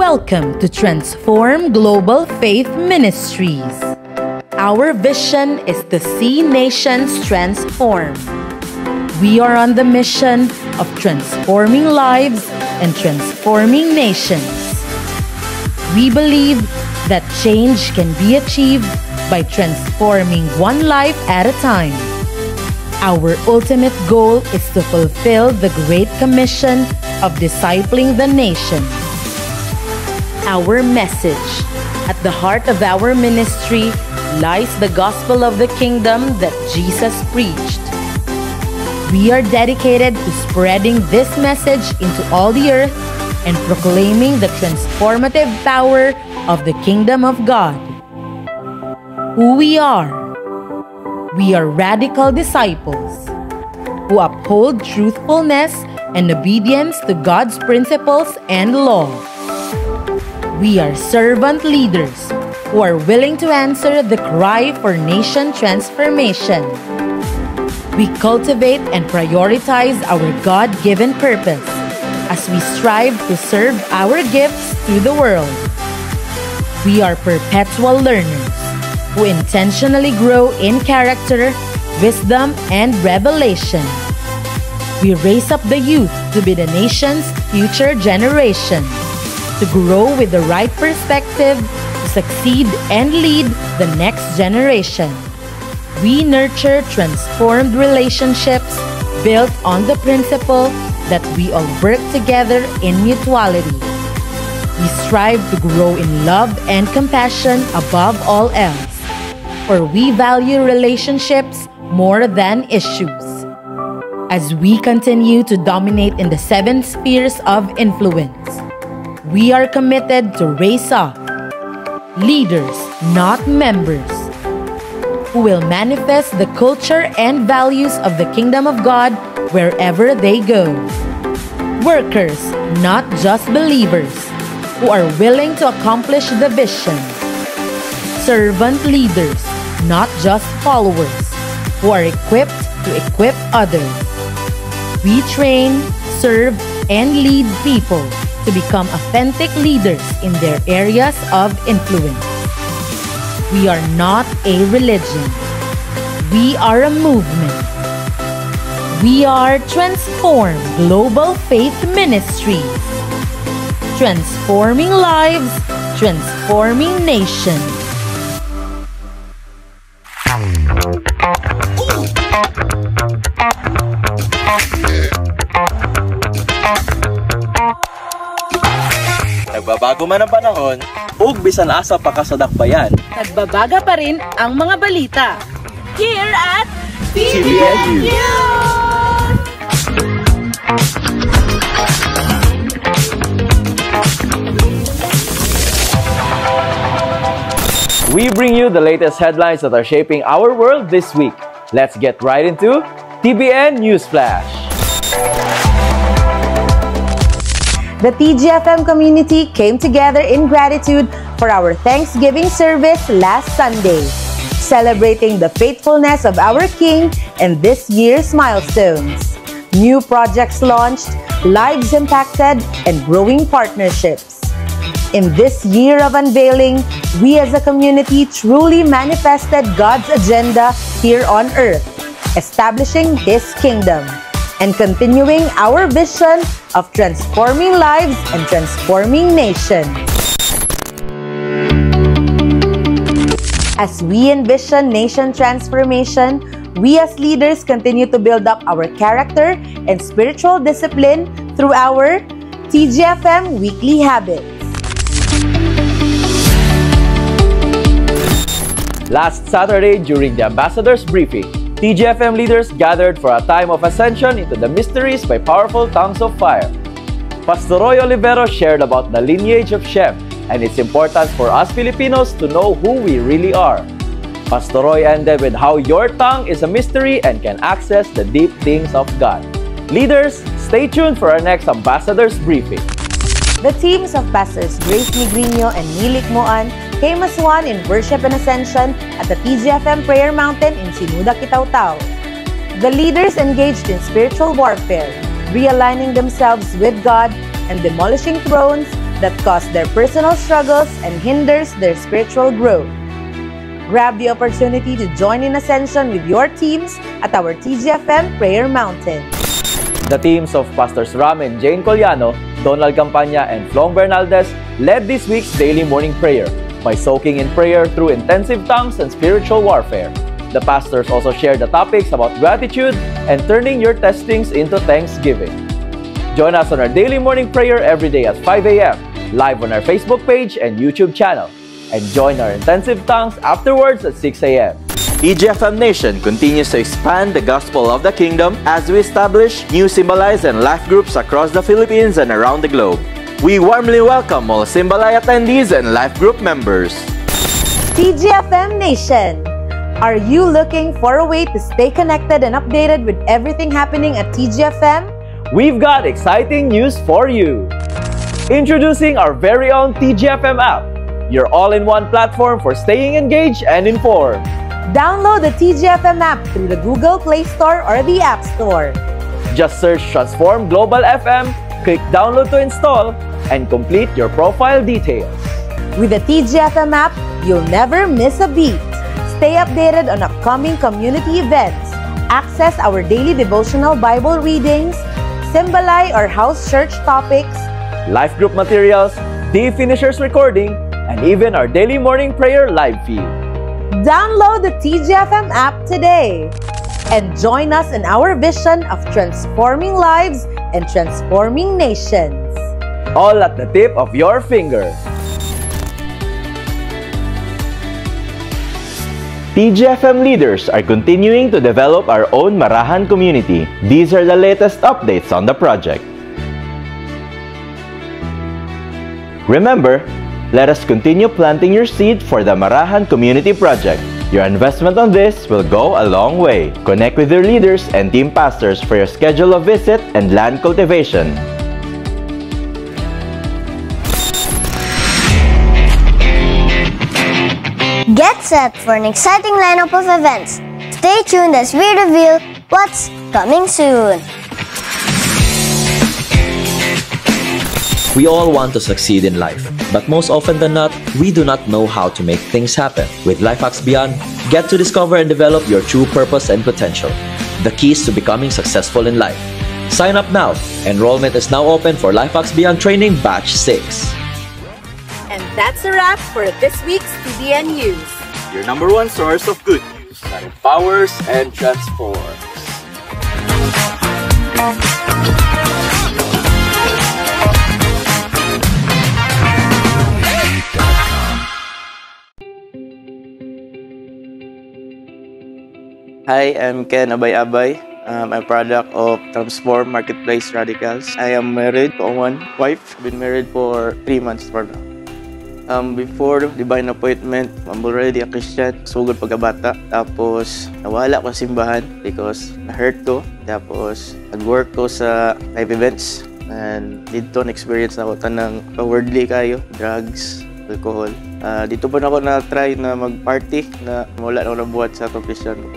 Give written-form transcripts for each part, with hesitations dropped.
Welcome to Transform Global Faith Ministries. Our vision is to see nations transformed. We are on the mission of transforming lives and transforming nations. We believe that change can be achieved by transforming one life at a time. Our ultimate goal is to fulfill the Great Commission of discipling the nations. Our message, at the heart of our ministry, lies the gospel of the kingdom that Jesus preached. We are dedicated to spreading this message into all the earth and proclaiming the transformative power of the kingdom of God. Who we are? We are radical disciples who uphold truthfulness and obedience to God's principles and law. We are servant leaders who are willing to answer the cry for nation transformation. We cultivate and prioritize our God-given purpose as we strive to serve our gifts to the world. We are perpetual learners who intentionally grow in character, wisdom, and revelation. We raise up the youth to be the nation's future generation, to grow with the right perspective, to succeed and lead the next generation. We nurture transformed relationships built on the principle that we all work together in mutuality. We strive to grow in love and compassion above all else, for we value relationships more than issues. As we continue to dominate in the 7 spheres of influence, we are committed to raise up leaders, not members, who will manifest the culture and values of the kingdom of God wherever they go. Workers, not just believers, who are willing to accomplish the vision. Servant leaders, not just followers, who are equipped to equip others. We train, serve, and lead people to become authentic leaders in their areas of influence. We are not a religion. We are a movement. We are Transform Global Faith Ministries. Transforming lives, transforming nations. Nagbabago man ang panahon, ug bisan asa pa ka sa dakbayan, nagbabaga pa rin ang mga balita. Here at TBN News! We bring you the latest headlines that are shaping our world this week. Let's get right into TBN News Flash. The TGFM community came together in gratitude for our Thanksgiving service last Sunday, celebrating the faithfulness of our King and this year's milestones. New projects launched, lives impacted, and growing partnerships. In this year of unveiling, we as a community truly manifested God's agenda here on earth, establishing His kingdom and continuing our vision of transforming lives and transforming nations. As we envision nation transformation, we as leaders continue to build up our character and spiritual discipline through our TGFM Weekly Habits. Last Saturday, during the Ambassador's Briefing, TGFM leaders gathered for a time of ascension into the mysteries by powerful tongues of fire. Pastor Roy Olivero shared about the lineage of Shem and its importance for us Filipinos to know who we really are. Pastor Roy ended with how your tongue is a mystery and can access the deep things of God. Leaders, stay tuned for our next Ambassador's Briefing. The teams of Pastors Grace Migrino and Nilik Moan came as one in worship and ascension at the TGFM Prayer Mountain in Sinuda, Kitaw-Taw. The leaders engaged in spiritual warfare, realigning themselves with God and demolishing thrones, that cause their personal struggles and hinders their spiritual growth. Grab the opportunity to join in Ascension with your teams at our TGFM Prayer Mountain. The teams of Pastors Ram and Jane Coliano, Donald Campana, and Flong Bernaldez led this week's daily morning prayer by soaking in prayer through intensive tongues and spiritual warfare. The pastors also shared the topics about gratitude and turning your testings into thanksgiving. Join us on our daily morning prayer every day at 5 a.m. live on our Facebook page and YouTube channel. And join our intensive tongues afterwards at 6 a.m. TGFM Nation continues to expand the gospel of the kingdom as we establish new Symbolize and life groups across the Philippines and around the globe. We warmly welcome all Symbolize attendees and life group members. TGFM Nation, are you looking for a way to stay connected and updated with everything happening at TGFM? We've got exciting news for you. Introducing our very own TGFM app, your all-in-one platform for staying engaged and informed. Download the TGFM app through the Google Play Store or the App Store. Just search Transform Global FM, click download to install, and complete your profile details. With the TGFM app, you'll never miss a beat. Stay updated on upcoming community events. Access our daily devotional Bible readings, Symbolize or house church topics, Life group materials, the finishers recording, and even our daily morning prayer live feed. Download the TGFM app today and join us in our vision of transforming lives and transforming nations. All at the tip of your finger. TGFM leaders are continuing to develop our own Marahan community. These are the latest updates on the project. Remember, let us continue planting your seed for the Marahan Community Project. Your investment on this will go a long way. Connect with your leaders and team pastors for your schedule of visit and land cultivation. Get set for an exciting lineup of events. Stay tuned as we reveal what's coming soon. We all want to succeed in life, but most often than not, we do not know how to make things happen. With LifeHacks Beyond, get to discover and develop your true purpose and potential. The keys to becoming successful in life. Sign up now. Enrollment is now open for LifeHacks Beyond Training Batch 6. And that's a wrap for this week's TBN News. Your number one source of good news that empowers and transforms. Hi, I'm Ken Abay-Abay. I'm a product of Transform Marketplace Radicals. I am married to one wife. Been married for 3 months for now. Before Divine Appointment, I'm already a Christian. Sugod pagkabata. Tapos, nawala ko sa simbahan because na-hurt ko. Tapos, nag-work ko sa live events. And dito na-experience na ako tanang worldly kayo, drugs, alcohol. Dito pa na ako na-try na mag-party na wala na ako nabuhat sa itong Christian ko.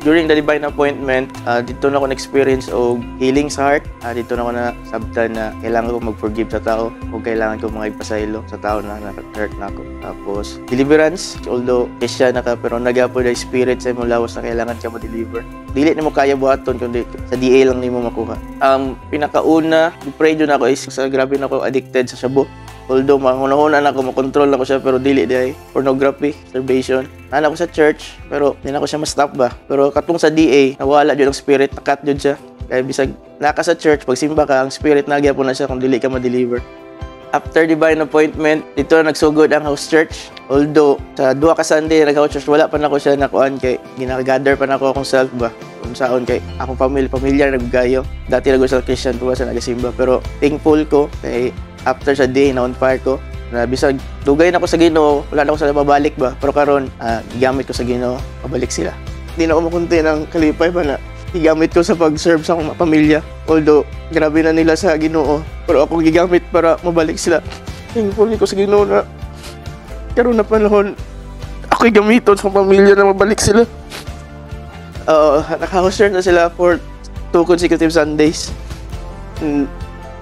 During the Divine Appointment, dito na ako na-experience o healing sa heart. Dito na ako na-sabtan na kailangan ko mag-forgive sa tao o kailangan ko mga ipasaylo sa tao na hurt na ako. Tapos, deliverance. Although, Christian na ka, pero nagapo na spirit sa imong lawas na kailangan ka ma-deliver. Dili na mo kaya buhaton, kundi sa DA lang ni mo makuha. Pinakauna, pray doon ako is sa grabe na ako addicted sa shabu. Although, mahuna-huna na ako, makontrol na ko siya, pero dili di pornography, masturbation. Nana ko sa church, pero hindi na ko siya ma-stop ba. Pero katong sa DA, nawala dyan ang spirit, nakat dyan siya. Kaya bisag naka sa church, pag simba ka, ang spirit nagya po na siya kung dili ka ma-deliver. After Divine Appointment, dito na nagsugod ang house church. Although, sa 2 ka Sunday, nag-house church, wala pa na ko siya nakuan kay ginag-gather pa na ko akong self ba. Kung saan kay akong pamilya naggayo. Dati nag-usal Christian po sa nagasimba. Pero thankful ko kay after sa day na on fire ko, na bisag dugay na ko sa Ginoo, wala na ko sa mabalik ba, pero karon gigamit ko sa Ginoo, pabalik sila. Hindi na ako makunti ng kalipay pa na gigamit ko sa pag-serve sa akong pamilya. Although grabe na nila sa Ginoo, pero ako gigamit para mabalik sila. Thankful ko sa Ginoo na karon na panahon ako gamiton sa pamilya na mabalik sila. Naka-house church na sila for 2 consecutive Sundays.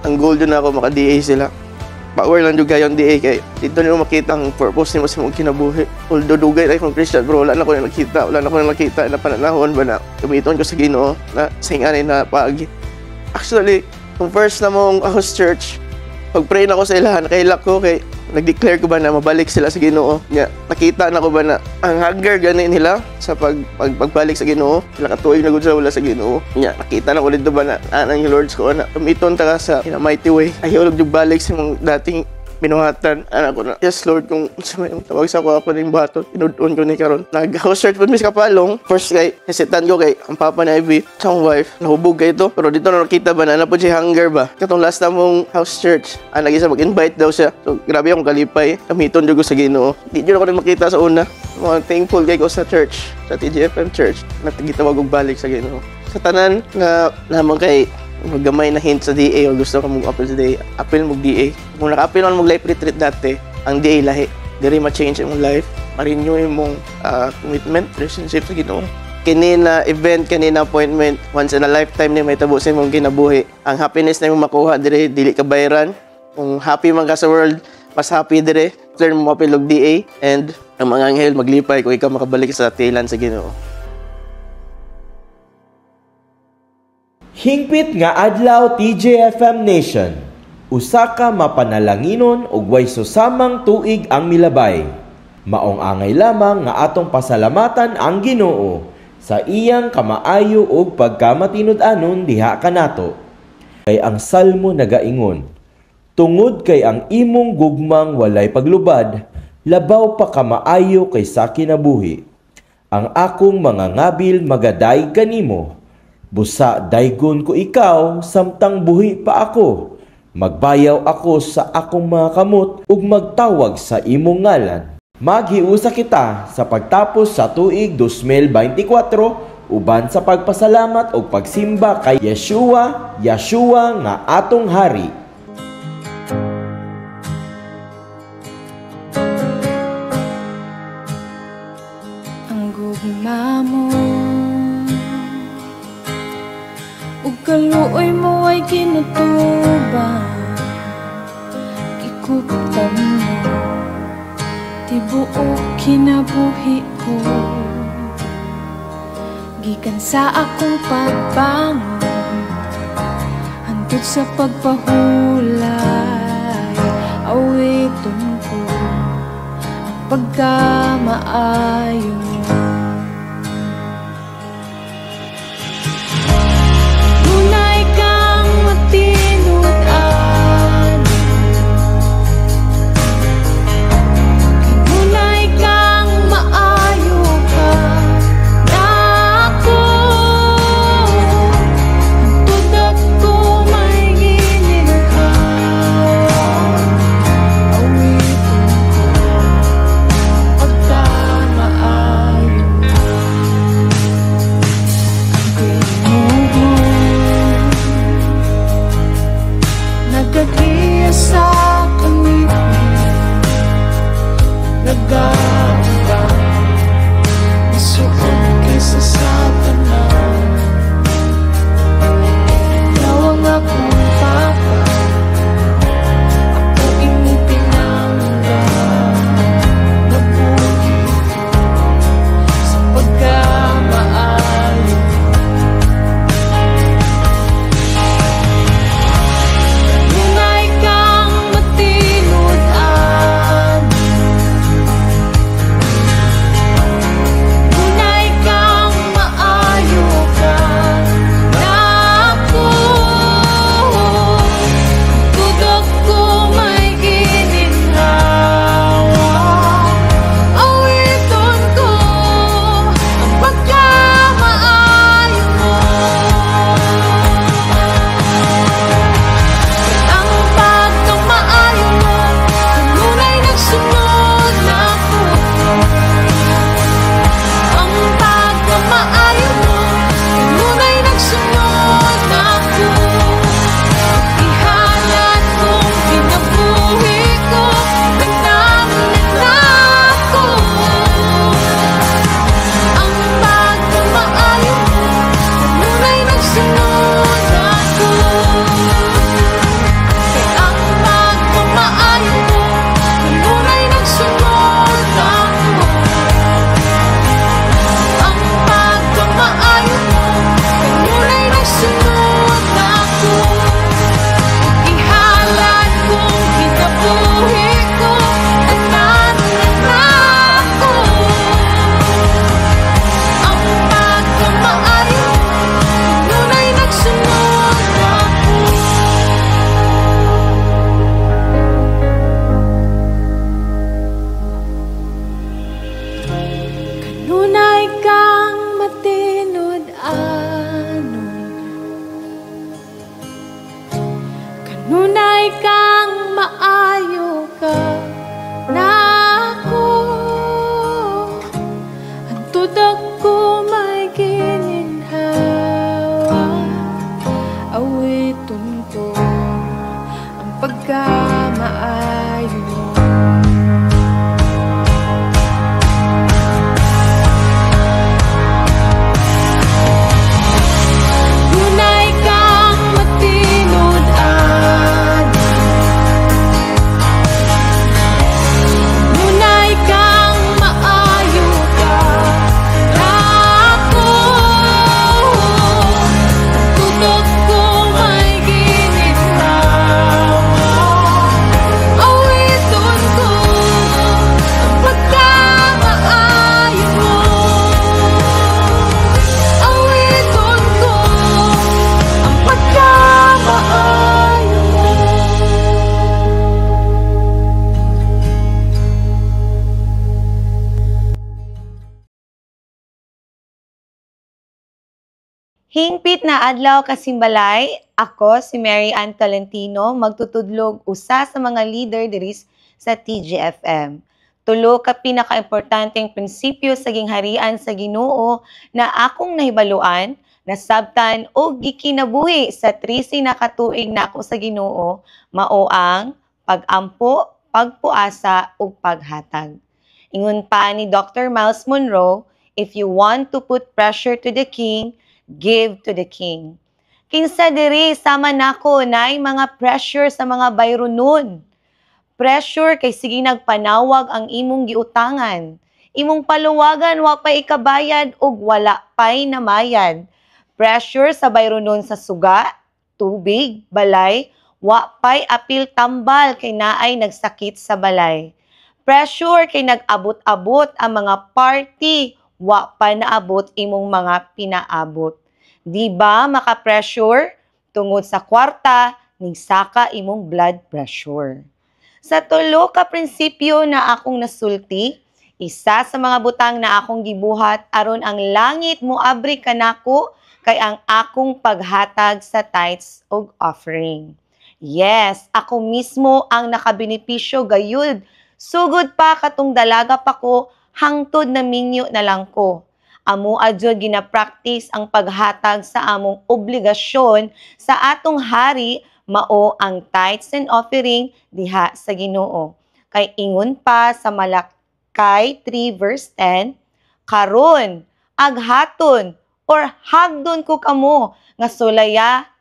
Ang goal doon ako maka-DA sila. power lang juga yung DA kay dito nyo makita ang purpose nimo sa mong kinabuhi. Although dugay na akong Christian bro, wala na ko nakita na pananahon ba na gamiton ko sa Ginoo na singanay na paagi. Actually, kung first na mong house church, pag-pray na ko sa ilahan, kailak ko kay nag-declare ko ba na mabalik sila sa Ginoo. Nakita na ko ba na ang hunger gani nila sa pagbalik sa Ginoo. Sila katuig na gud sila wala sa Ginoo. Nakita na ko dito ba na anang yung Lords ko na tumiton ta sa in a mighty way. Ayaw lang yung balik sa mga dating binuhatan. Anak ko na, yes Lord, kung sa may tawag sa ako ng bato, inudon ko ni karon. Nag-house church po mis kapalong. First kay, hesitan ko kay ang papa na Ivy, sa wife, nahubog kay ito. Pero dito na nakita ba na po siya hunger ba? Katong last na mong house church, nag-isa mag-invite daw siya. So grabe akong kalipay, kamiton ko sa Ginoo. Di nyo ako rin makita sa una. Mga thankful kay ko sa church, sa TGFM church, na gitawag og balik sa Ginoo. Sa tanan nga lamang kay maggamay na hint sa DA o gusto ka mag-appeal sa DA, appeal mo DA. Kung naka-appeal mo mag-life retreat dati, ang DA lahi. Diri ma-change yung life, ma-renew yung commitment, relationship sa Ginoo. Kanina event, kanina appointment, once in a lifetime ni may tabusin mong kinabuhi. Ang happiness na yung makuha, dili ka bayaran. Kung happy man ka sa world, mas happy dire. Learn mo appeal og DA, and ang mga anghel maglipay kung ikaw makabalik sa tilan sa Ginoo. Hingpit nga adlaw TJFM Nation. Usa ka mapanalanginon ug way susamang tuig ang milabay. Maong angay lamang nga atong pasalamatan ang Ginoo sa iyang kamaayo ug pagkamatinud-anon diha kanato. Kay ang salmo nagaingon, tungod kay ang imong gugmang walay paglubad, labaw pa kamaayo kay sa kinabuhi. Ang akong mga ngabil magaday kanimo. Busa daygon ko ikaw, samtang buhi pa ako. Magbayaw ako sa akong mga kamot ug magtawag sa imong ngalan. Maghiusa kita sa pagtapos sa tuig 2024 uban sa pagpasalamat ug pagsimba kay Yeshua nga atong hari. Ang gugma mo kaluoy mo ay ginutuban, gikuptan mo, tibuok kinabuhi ko. Gikan sa akong pagbangon, hantod sa pagpahulay, awiton ko ang pagkamaayo mo. Hingpit na adlaw kasimbalay, ako si Mary Ann Tolentino magtutudlog usa sa mga leader diri sa TGFM. Tulo ka pinaka-importanteng prinsipyo sa gingharian sa Ginoo na akong nahibaluan, nasabtan o gikinabuhi sa 13 na katuig na ako sa Ginoo, mao ang pag-ampo, pagpuasa ug paghatag. Ingon pa ni Dr. Miles Monroe, if you want to put pressure to the king, give to the king. Kinsa diri sama nako nay mga pressure sa mga bayronon. Pressure kay sige nagpanawag ang imong giutangan. Imong paluwagan wa pay ikabayad ug wala pay namayad. Pressure sa bayronon sa suga, tubig, balay, wa pay apil tambal kay naay nagsakit sa balay. Pressure kay nag-abot-abot ang mga party, wa pa naabot imong mga pinaabot. Di ba maka-pressure? Tungod sa kwarta, nigsaka imong blood pressure. Sa tulo ka prinsipyo na akong nasulti, isa sa mga butang na akong gibuhat aron ang langit moabri kanako kay ang akong paghatag sa tithes ug offering. Yes, ako mismo ang nakabenepisyo gayud. Sugod pa katong dalaga pa ko, hangtod na minyo na lang ko. Amo adjud gina-practice ang paghatag sa among obligasyon sa atong hari, mao ang tithes and offering diha sa Ginoo. Kay ingon pa sa Malakay 3 verse 10, karon aghaton or hagdon ko kamo nga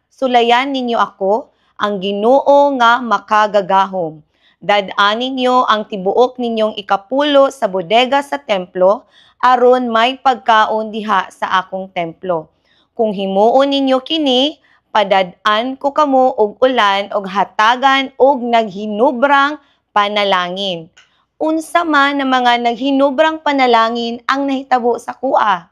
sulayan ninyo ako ang Ginoo nga makagagahom. Dad-anin niyo ang tibuok ninyong ikapulo sa bodega sa templo, aron may pagkaon diha sa akong templo. Kung himuon ninyo kini, padad-an ko kamo og ulan og hatagan og naghinubrang panalangin. Unsa man na mga naghinubrang panalangin ang nahitabo sa kuha?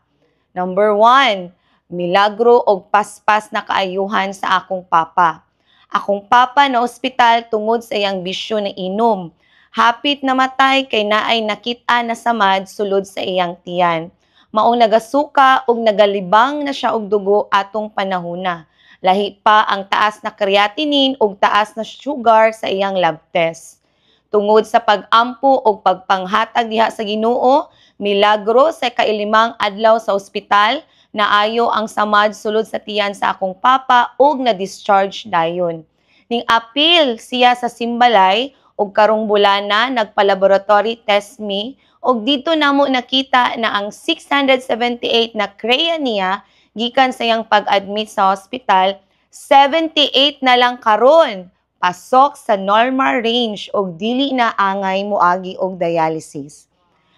Number 1, milagro og paspas na kaayuhan sa akong papa. Akong papa na ospital tungod sa iyang bisyo na inom. Hapit namatay kay naay nakita na samad sulod sa iyang tiyan. Maong nagasuka og nagalibang na siya og dugo atong panahona. Lahi pa ang taas na creatinine og taas na sugar sa iyang lab test. Tungod sa pag-ampo og pagpanghatag diha sa Ginoo, milagro sa kailimang adlaw sa ospital, naayo ang samad sulod sa tiyan sa akong papa og na-discharge dayon. Ning apil siya sa simbalay og karong bulana nagpa-laboratory test me og dito namo nakita na ang 678 na CREA niya gikan sa iyang pag-admit sa hospital, 78 na lang karon. Pasok sa normal range og dili na angay moagi og dialysis.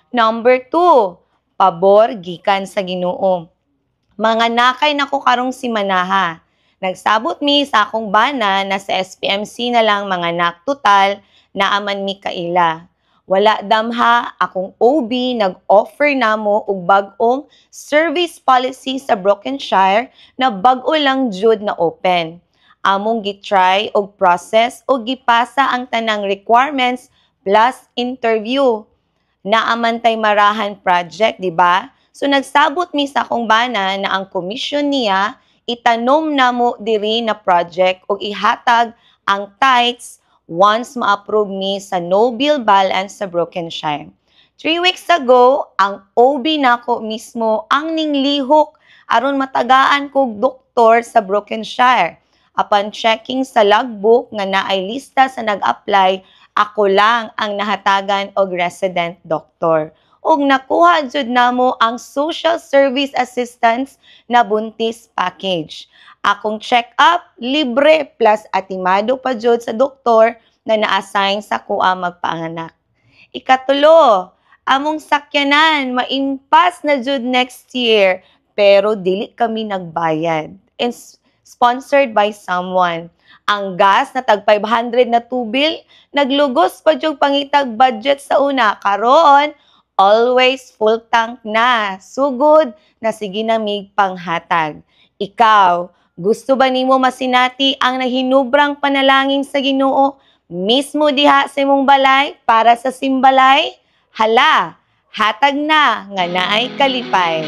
Number 2, pabor gikan sa Ginoo. Mga nakay nako karong simanaha. Nagsabot mi sa akong bana na sa SPMC na lang mga naktutal na aman mi kaila. Wala damha, akong OB nag-offer namo og bag-ong service policy sa Brokenshire na bag-o lang jud na open. Among gitry og process og gipasa ang tanang requirements plus interview. Naamantay marahan project, di ba? So nagsabot mi sa akong bana na ang komisyon niya itanom namo diri na project og ihatag ang tithes once ma-approve mi sa no bill balance sa Brokenshire. 3 weeks ago, ang OB nako mismo ang ninglihok aron matagaan kog doktor sa Brokenshire. Upon checking sa logbook nga naay lista sa nag-apply, ako lang ang nahatagan og resident doctor. Og nakuha jud namo ang social service assistance na buntis package. Akong check-up, libre plus atimado pa jud sa doktor na na-assign sa kuha magpanganak. Ikatulo, among sakyanan, maimpas na jud next year, pero dili kami nagbayad. And sponsored by someone. Ang gas na tag 500 na tubil, naglugos pa jud pangitag budget sa una. Karon, always full tank na. Sugod na sige na mig panghatag. Ikaw, gusto ba nimo masinati ang nahinubrang panalangin sa Ginoo mismo diha sa imong balay para sa simbalay? Hala, hatag na nga naay kalipay.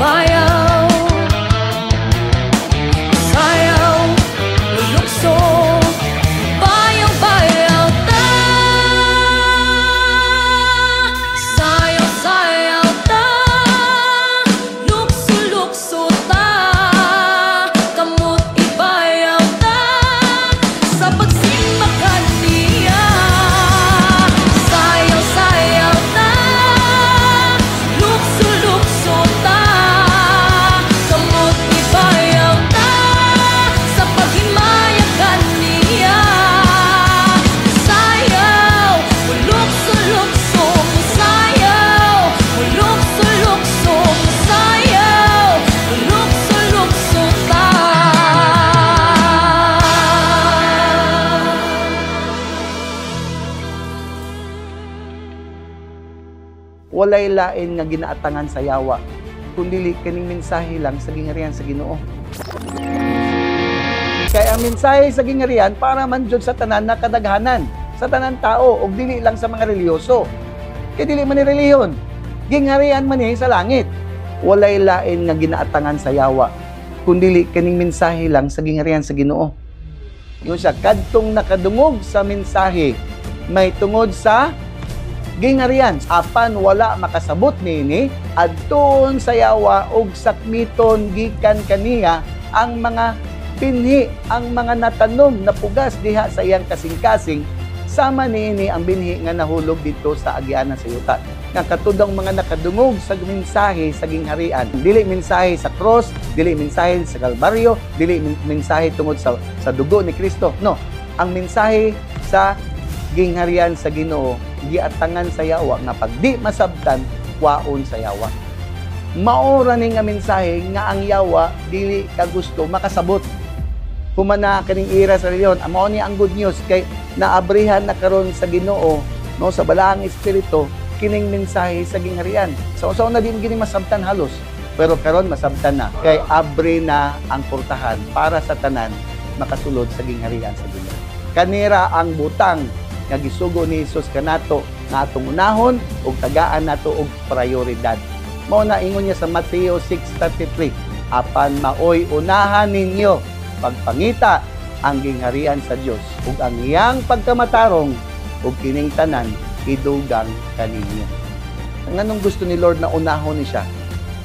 bayaw, sayaw, lulukso, bayaw, bayaw ta. Sayaw, sayaw ta, lukso, lukso ta, kamot ibayaw ta, sa pagsimbakan niya. Sayaw, sayaw ta, lukso, lukso ta, kamot ibayaw ta, sa paghimayakan niya. Sayaw, lukso, lukso, sayaw, lukso, lukso, sayaw, lukso, lukso ta. Walay lain nga ginaatangan sa yawa, kundi kining mensahe lang sa gingharian sa Ginoo. Kaya ang mensahe sa gingharian para man jud sa tanan na kadaghanan, sa tanan tao ug dili lang sa mga reliyoso. Kay dili man ni reliyon, gingharian man ni sa langit. Walay lain nga ginaatangan sa yawa, kundi kining mensahe lang sa gingharian sa Ginoo. Yun siya, kadtong nakadungog sa mensahe, may tungod sa gingharian. Apan wala makasabot niini, adtun sa yawa ug sakmiton gikan kaniya ang mga binhi, ang mga natanom na pugas diha sa iyang kasing-kasing, sama niini ang binhi nga nahulog dito sa agianan sa yuta. Nga katudang mga nakadungog sa mensahe sa gingharian. Dili mensahe sa cross, dili mensahe sa Kalbaryo, dili mensahe tungod sa dugo ni Kristo. No, ang mensahe sa gingharian sa Ginoo giatangan sa yawa nga pag di masabtan waon sa yawa. Maora ni nga mensahe nga ang yawa dili ka gusto makasabot. Humana kaning ira sa reliyon, mao ni ang good news kay naabrihan na karon sa Ginoo no sa balaang espiritu kining mensahe sa gingharian. So na din gini masabtan halos, pero karon masabtan na kay abri na ang portahan para sa tanan makasulod sa gingharian sa Ginoo. Kanira ang butang nga gisugo ni Hesus kanato nga atong unahon ug tagaan nato og prioridad. Mao na ingon niya sa Mateo 6:33, apan maoy unahan ninyo pagpangita ang gingharian sa Dios ug ang iyang pagkamatarong ug kining tanan idugang kaninyo. Nganong gusto ni Lord na unahon ni siya?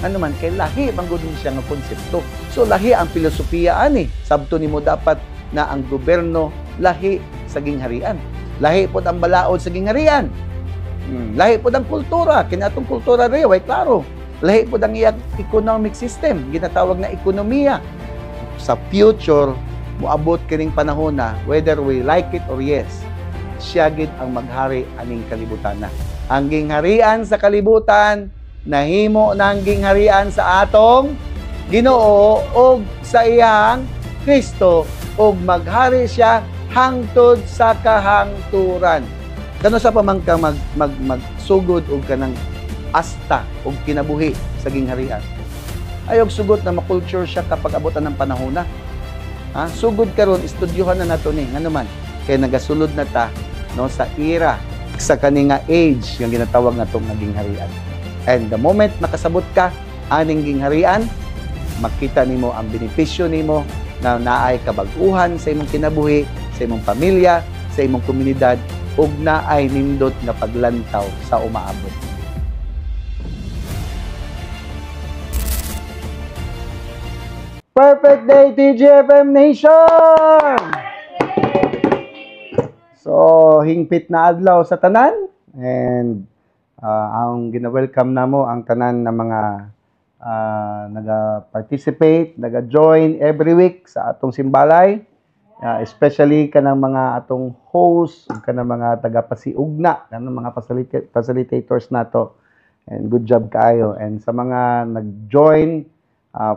Ano man kay lahi bang gud ni siya nga konsepto. So lahi ang filosofiya ani. Sabto nimo dapat na ang gobyerno lahi sa gingharian. Lahi po ang balaod sa gingharian. Lahi po ang kultura. Kinatong kultura rin, way klaro. Lahi po ang iyang economic system. Ginatawag na ekonomiya. Sa future, muabot kining panahon na, whether we like it or yes, siya gid ang maghari aning kalibutan na. Ang gingharian sa kalibutan, nahimo ng gingharian sa atong Ginoo o sa iyang Kristo o maghari siya hangtod sa kahangturan. Kano sa pamangka magsugod og kanang asta og kinabuhi sa gingharian. Ayog sugot na makulture siya kapag abutan ng panahon na. Ha? Sugod karon estudyohan na nato ni ngano man kay nagasulod na ta no sa era sa kaninga age yung ginatawag natong gingharian. And the moment makasabot ka aning gingharian, makita nimo ang benepisyo nimo na naay kabag-uhan sa imong kinabuhi, sa imong pamilya, sa imong komunidad, ug naay nindot nga paglantaw sa umaabot. Perfect day, TGFM Nation! So, hingpit na adlaw sa tanan and ang gina-welcome namo ang tanan na mga naga-participate, naga-join every week sa atong simbalay. Especially kanang mga atong host, kanang mga taga-pasiugna, kanang mga facilitators nato. And good job kaayo. And sa mga nag-join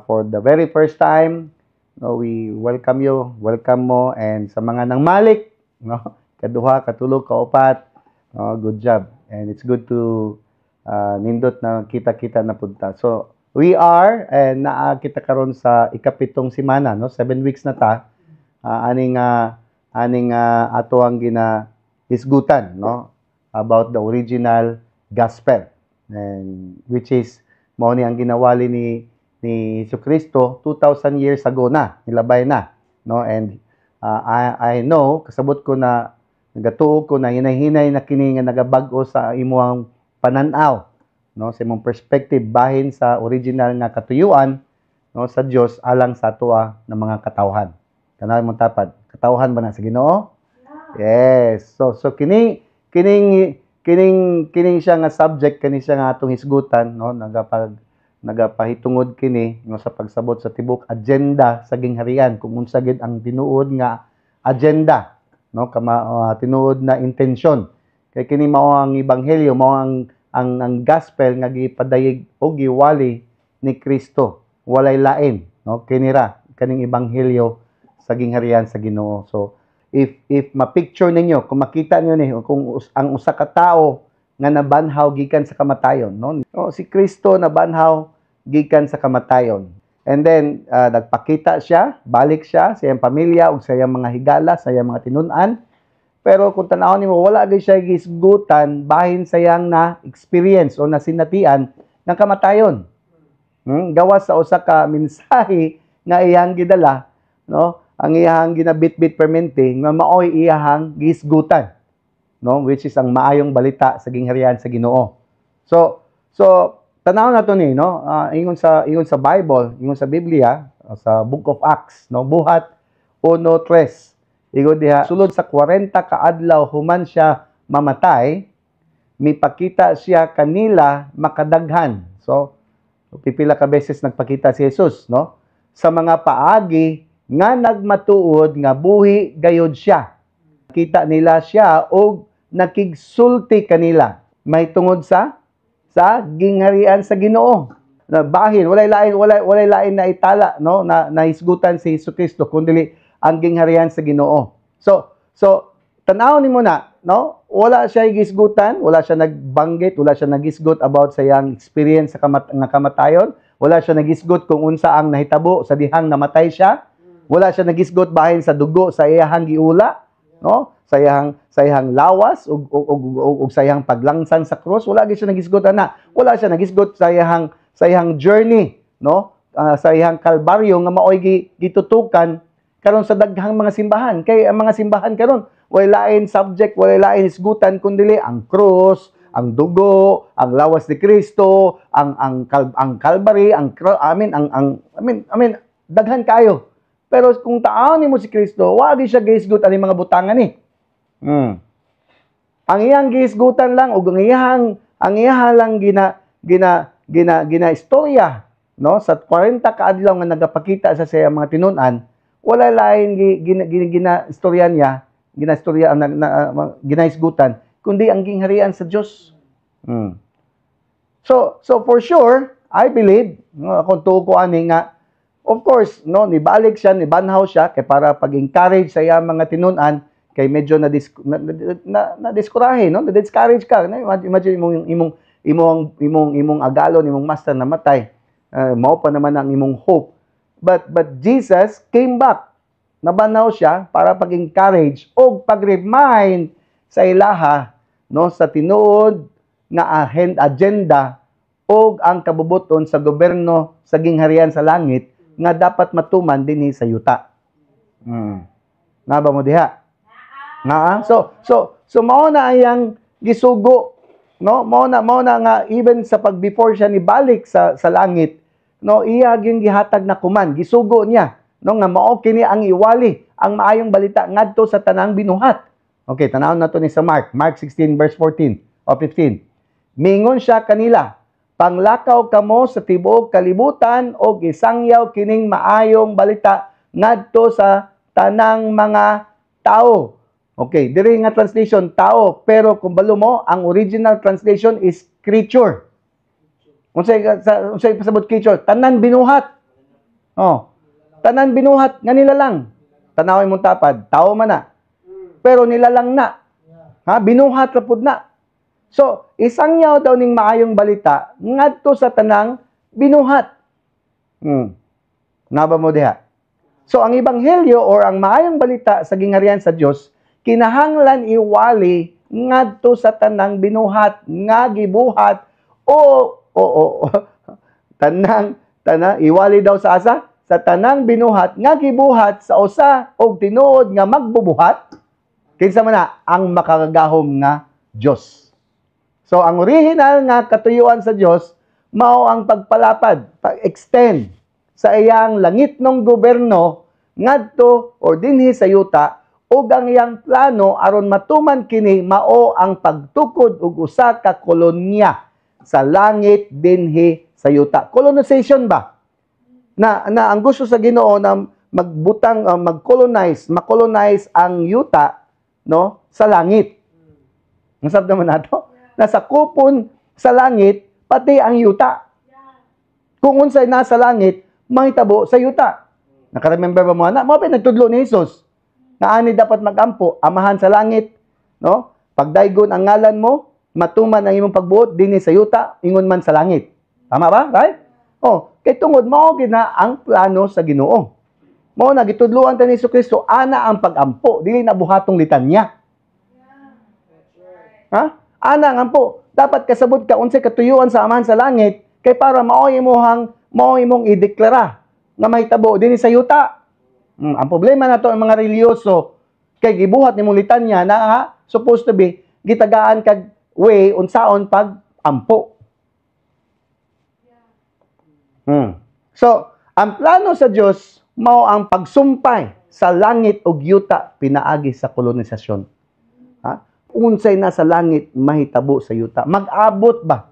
for the very first time, no, we welcome you, welcome mo. And sa mga nangmalik, no, kaduha, katulog, kaupat, good job. And it's good to nindot na kita-kita na punta. So, we are, and nakita karon sa ikapitong simana, no? 7 weeks na ta. Aning ato ang gina-hisgutan, no? About the original gospel. And which is, mao ni ang ginawali ni ni Jesucristo 2,000 years ago na, nilabay na, no? And I know, kasabot ko na, nagatuo ko na hinay-hinay na kini nga nagabag-o sa imong pananaw, no? Sa imong perspective bahin sa original nga katuyuan, no, sa Dios alang sa tuwa ng mga katawhan. Kanaw mo tapad, katawhan ba na sa Ginoo? Yes. So kining siya nga subject, kini siya nga atong hisgutan, no, nagapahitungod kini, no, sa pagsabot sa tibok agenda sa gingharian, kung unsa gid ang tinuod nga agenda, no, tinuod na intensyon. Kay kini mao ang ebanghelyo, mao ang gospel nga gipadayig o giwali ni Kristo. Walay lain, no, kinira kaning ebanghelyo sa gingharian sa Ginoo. So if ma-picture ninyo, kung makita niyo ni kung ang usa ka tawo nga nabanhaw gikan sa kamatayon, no? Si Kristo nabanhaw gikan sa kamatayon. And then nagpakita siya, balik siya sa iyang pamilya ug sa iyang mga higala, sa iyang mga tinun-an. Pero kung tan-awon nimo, wala gyud siya gisgutan bahin sa iyang na experience o nasinatian ng kamatayon. Gawas sa usa ka mensahe nga iyang gidala, no? Ang iyang ginabit-bit permente nga maoy iyahang gisgutan, no, which is ang maayong balita sa gingharian sa Ginoo. So tanaw nato ni, no, ingon sa Bible, ingon sa Biblia, sa Book of Acts, no, buhat 1:3. Ingon diha, sulod sa 40 ka adlaw human siya mamatay, mipakita siya kanila makadaghan. So pipila ka beses nagpakita si Jesus, no, sa mga paagi nga nagmatuod nga buhi gayod siya. Kita nila siya o nakigsulti kanila. May tungod sa gingharian sa Ginoo. Na bahin, walay lain na itala, no, na nahisgutan si Jesucristo kundi ang gingharian sa Ginoo. So tanaw nimo na, no, wala siya gisgutan, wala siya nagbanggit, wala siya nagisgot about sa iyang experience sa kamatayon, wala siya nagisgot kung unsa ang nahitabo sa dihang namatay siya. Wala siya nagisgot bahin sa dugo sa iyahang giula, no? Sa iyahang lawas ug sa iyahang paglangsan sa krus. Wala gyud siya nagisgot ana. Wala siya nagisgot sa iyahang journey, no? Sa iyahang kalbaryo nga maoy gitutukan karon sa daghang mga simbahan. Kay ang mga simbahan karon wala lain subject, wala lain isgutan kundi ang krus, ang dugo, ang lawas ni Kristo, ang Calvary, ang daghan kayo. Pero kung taawon nimo si Kristo, wagi siya gihisgot ani mga butangan ni. Ang iyang gihisgutan lang ug ang iyang lang gina istorya, no, sa 40 ka adlaw nga nagapakita sa siya mga tinun-an, wala lain gina istorya niya, ginahisgutan kundi ang gingharian sa Dios. So for sure, I believe, kung tuo ko ani nga, of course, no, nibanhaw siya kay para pag-encourage sa iya mga tinun-an kay medyo na-discourage, no? Na-discourage ka. Imagine imong agalon, imong master na matay. Mao pa naman ang imong hope. But Jesus came back. Nabanhaw siya para pag-encourage o pag-remind sa ilaha, no, sa tinuod nga agenda o ang kabubuton sa gobyerno sa gingharian sa langit nga dapat matuman dinhi sa yuta. Nga ba mo diha? Nga. So mao na ayang gisugo, no? Mao na nga even sa before siya ni balik sa langit, no, iya gyud gihatag na kuman, gisugo niya, no, nga mao kini ang iwali, ang maayong balita ngadto sa tanang binuhat. Okay, tanawon nato ni sa Mark 16 verse 14 o 15. Mingon siya kanila, panglakaw kamo sa tibuok kalibutan o gisangyaw kining maayong balita ngadto sa tanang mga tao. Okay, diri nga translation tao, pero kung balo mo, ang original translation is creature. Unsay pasabot creature? Tanan binuhat. Oh. Tanan binuhat nga nilalang. Tanawin mong tapad, tao man na. Pero nilalang na. Ha, binuhat ra pud na. So, isangyaw daw ning maayong balita ngadto sa tanang binuhat. Nga ba mo diha? So, ang ebanghelyo or ang maayong balita sa gingharian sa Dios kinahanglan iwali ngadto sa tanang binuhat nga gibuhat o tanang iwali daw sa asa sa tanang binuhat nga gibuhat sa usa og tinuod nga magbubuhat kinsa man na ang makagahom nga Dios. So ang original nga katuyuan sa Dios mao ang pagpalapad, pag-extend sa iyang langitnong gobyerno ngadto or dinhi sa yuta ug ang iyang plano aron matuman kini mao ang pagtukod og usa ka kolonya sa langit dinhi sa yuta. Colonization ba? Na ang gusto sa Ginoo na magbutang makolonize ang yuta no sa langit. Ang sabi naman nato, nasa kupon sa langit pati ang yuta. Kung unsay nasa langit, mahitabo sa yuta. Naka-remember ba mo na? Mo pa nagtudlo ni Jesus. Na ani dapat magampo, amahan sa langit, no? Pagdaygon ang ngalan mo, matuman ang imong pagbuot dinhi sa yuta, ingon man sa langit. Tama ba? Right? Oh, kay tungod mao gina ang plano sa Ginoo. Mao na gitudloan ta ni Jesucristo ana ang pagampo, dili na buhatong litanya. Ha? Ana ang ampo. Dapat kasabot ka unsay katuyuan sa amahan sa langit kay para mao imong ideklara nga mahitabo dinhi sa yuta. Ang problema nato ang mga reliyoso kay gibuhat nimong litanya na supposed to be gitagaan kag way unsaon pag-ampo. So, ang plano sa Dios mao ang pagsumpay sa langit ug yuta pinaagi sa kolonisasyon. Ha? Unsay nasa langit mahitabo sa yuta. Mag-abot ba?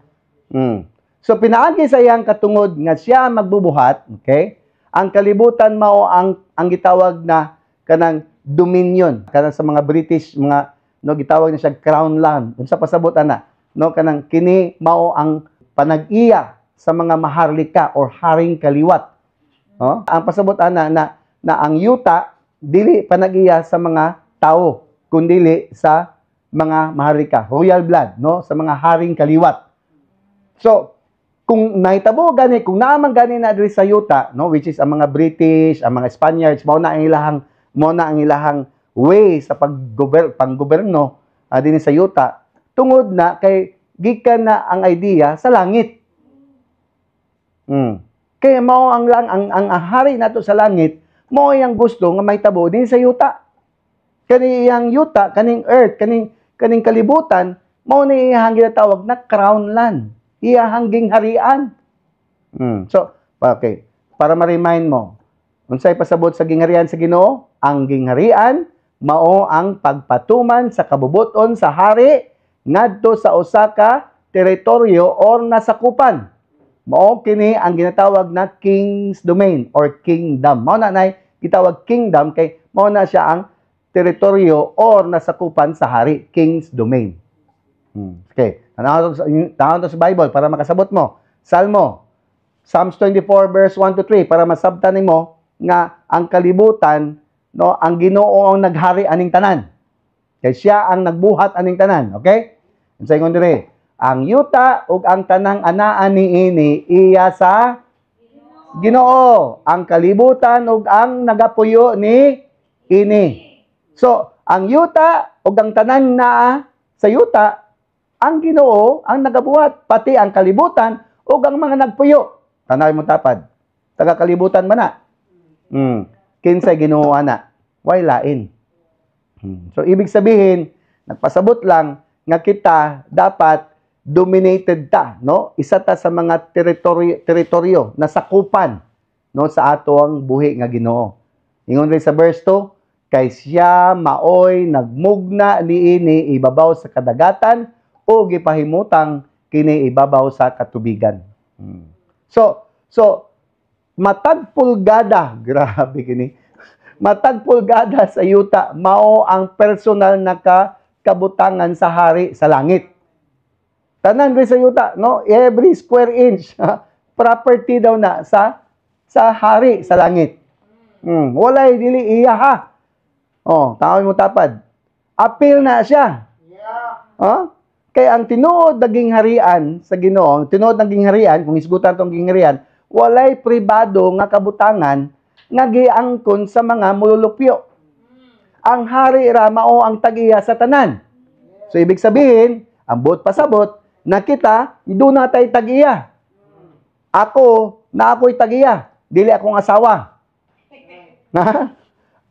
So, pinaagi sa iyang katungod nga siya magbubuhat, okay? Ang kalibutan mao ang gitawag na kanang dominion, kanang sa mga British, mga no gitawag na siya crown land. Unsa pasabot ana? No kanang kini mao ang panag-iya sa mga maharlika or haring kaliwat. No? Ang pasabot ana na ang yuta dili panag-iya sa mga tao, kundi sa mga maharlika, royal blood, no, sa mga haring kaliwat. So, kung naitabo gani, kung naaman gani na diri sa yuta, no, which is ang mga British, ang mga Spaniards, mao na ang ilahang way sa panggoberno dinhi sa yuta, tungod na kay gikan na ang idea sa langit. Kaya mao ang hari nato sa langit, mao yang gusto nga mahitabo dinhi sa yuta. Kani yang yuta, kaning earth, kaning kalibutan, mao ni iyang ginatawag na crown land. Iyahang gingharian. So, okay. Para ma-remind mo, unsay pasabot sa gingharian sa Ginoo? Ang gingharian mao ang pagpatuman sa kabubuton sa hari ngadto sa usa ka teritoryo or nasakupan. Mao kini ang ginatawag na king's domain or kingdom. Mao na nay gitawag kingdom kay mao na siya ang teritoryo or nasakupan sa hari, king's domain. Okay. Tanaw to sa Bible para makasabot mo. Psalms 24 verse 1 to 3 para masabtan nimo nga ang kalibutan, no, ang Ginoo ang naghari aning tanan. Kay siya ang nagbuhat aning tanan, okay? Unsay ingon dire? Ang yuta ug ang tanang anaan niini iya sa Ginoo. Ang kalibutan ug ang nagapuyo ni ini. So, ang yuta ug ang tanan naa sa yuta ang Ginoo ang nagabuhat, pati ang kalibutan o ang mga nagpuyo. Tanawin mo tapad. Taga-kalibutan man na. Kinsay Ginoo ana. Way lain. So, ibig sabihin, nagpasabot lang nga kita dapat dominated ta, no? Isa ta sa mga teritoryo na sakupan, no, sa ato ang buhi nga Ginoo. Ingon rin sa verse 2, kay siya maoy nagmugna niini ibabaw sa kadagatan o gipahimutang kini ibabaw sa katubigan. So matag pulgada, grabe kini. Matag pulgada sa yuta mao ang personal na kabutangan sa hari sa langit. Tanan rin sa yuta, no, every square inch property daw na sa hari sa langit. Walay dili iya ha. Oh, tawon mo tapad. Appeal na siya. Yeah. Kaya ang tinuod na gingharian sa Ginoo, tinuod na gingharian, kung isgutan tong gingharian, walay pribado nga kabutangan nga giangkon sa mga mululupyo. Ang hari ra mao ang tag-iya sa tanan. So ibig sabihin, ang buot pasabot na kita do na tay tag-iya. Ako na ako'y tagiya, dili akong asawa.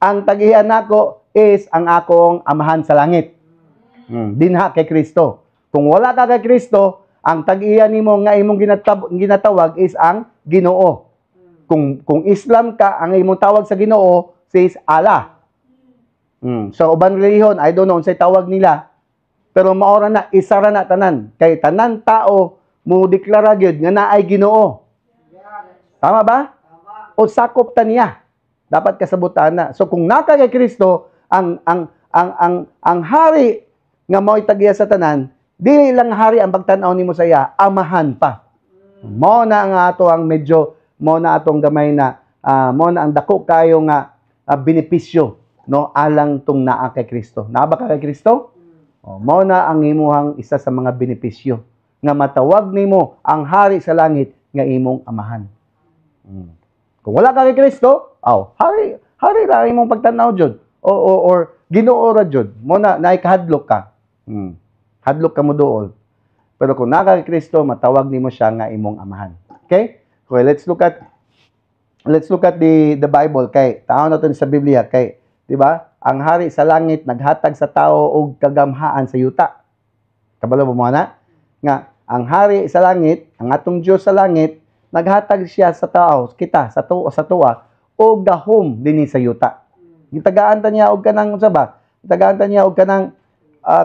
Ang tagiya nako is ang akong amahan sa langit. Dinha kay Kristo. Kung wala ka kay Kristo, ang tagiya nimo nga imong ginatawag is ang Ginoo. Kung Islam ka, ang imong tawag sa Ginoo is Allah. So uban relihiyon, I don't know unsay tawag nila. Pero maora na isara na tanan. Kay tanan tao mo deklara gyud nga naay Ginoo. Tama ba? O sakop ta niya. Dapat kasabutan na. So kung naka kay Kristo, ang hari nga mao'y tagiya sa tanan, dili lang hari ang pagtan-aw nimo sa iya, amahan pa. Mo na nga ato ang medyo, mo na atong gamay na, mo na ang dako kayo nga benepisyo, no, alang tung naa kay Kristo. Naa ba ka kay Kristo? Mo na ang imuhang isa sa mga benepisyo nga matawag nimo ang hari sa langit nga imong amahan. Kung wala ka kay Kristo, hari lang imong pagtanaw jud or Ginoo ra jud. Mo na naikahadlok ka. Hadlok ka mo dool. Pero kung naka kay Kristo, matawag nimo siya nga imong amahan. Okay? Okay, let's look at the Bible kay taon natin sa Biblia kay, di ba? Ang hari sa langit naghatag sa tao og kagamhaan sa yuta. Kabalo mo na nga ang hari sa langit, ang atong Dios sa langit, naghatag siya sa tao, kita sa tuwa o gahom dinhi sa yuta. Gitagaan ta niya og kanang unsa ba? Gitagaan ta niya og kanang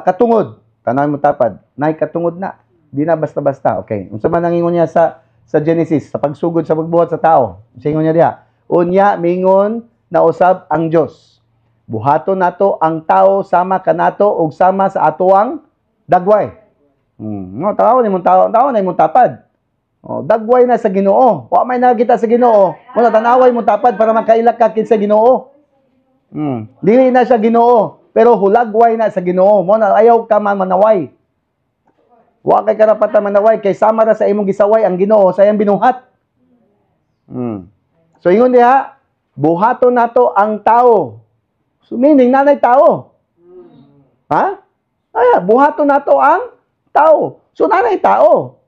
katungod. Tanaw mo tapad, nay katungod na. Di na basta-basta. Okay. Unsa man nangingon niya sa Genesis, sa pagsugod sa pagbuhat sa tao. Unsa ingon niya diha? Unya mingon na usab ang Dios. Buhaton nato ang tao sama kanato ug sama sa atoang dagway. No, tao na imong tapad. Dagway na sa Ginoo. Wa may nakita sa Ginoo. Wala tanaway mo tapad para makailak ka sa Ginoo. Dili na siya Ginoo, pero hulagway na sa Ginoo. Mo na ayaw ka man manaway. Wa kay karapatan manaway kay sama ra sa imong gisaway ang Ginoo sa iyang binuhat. So ingon diha, buhaton nato ang tao. So meaning nanay tao. Ha? Buhaton nato ang tao. So nanay tao.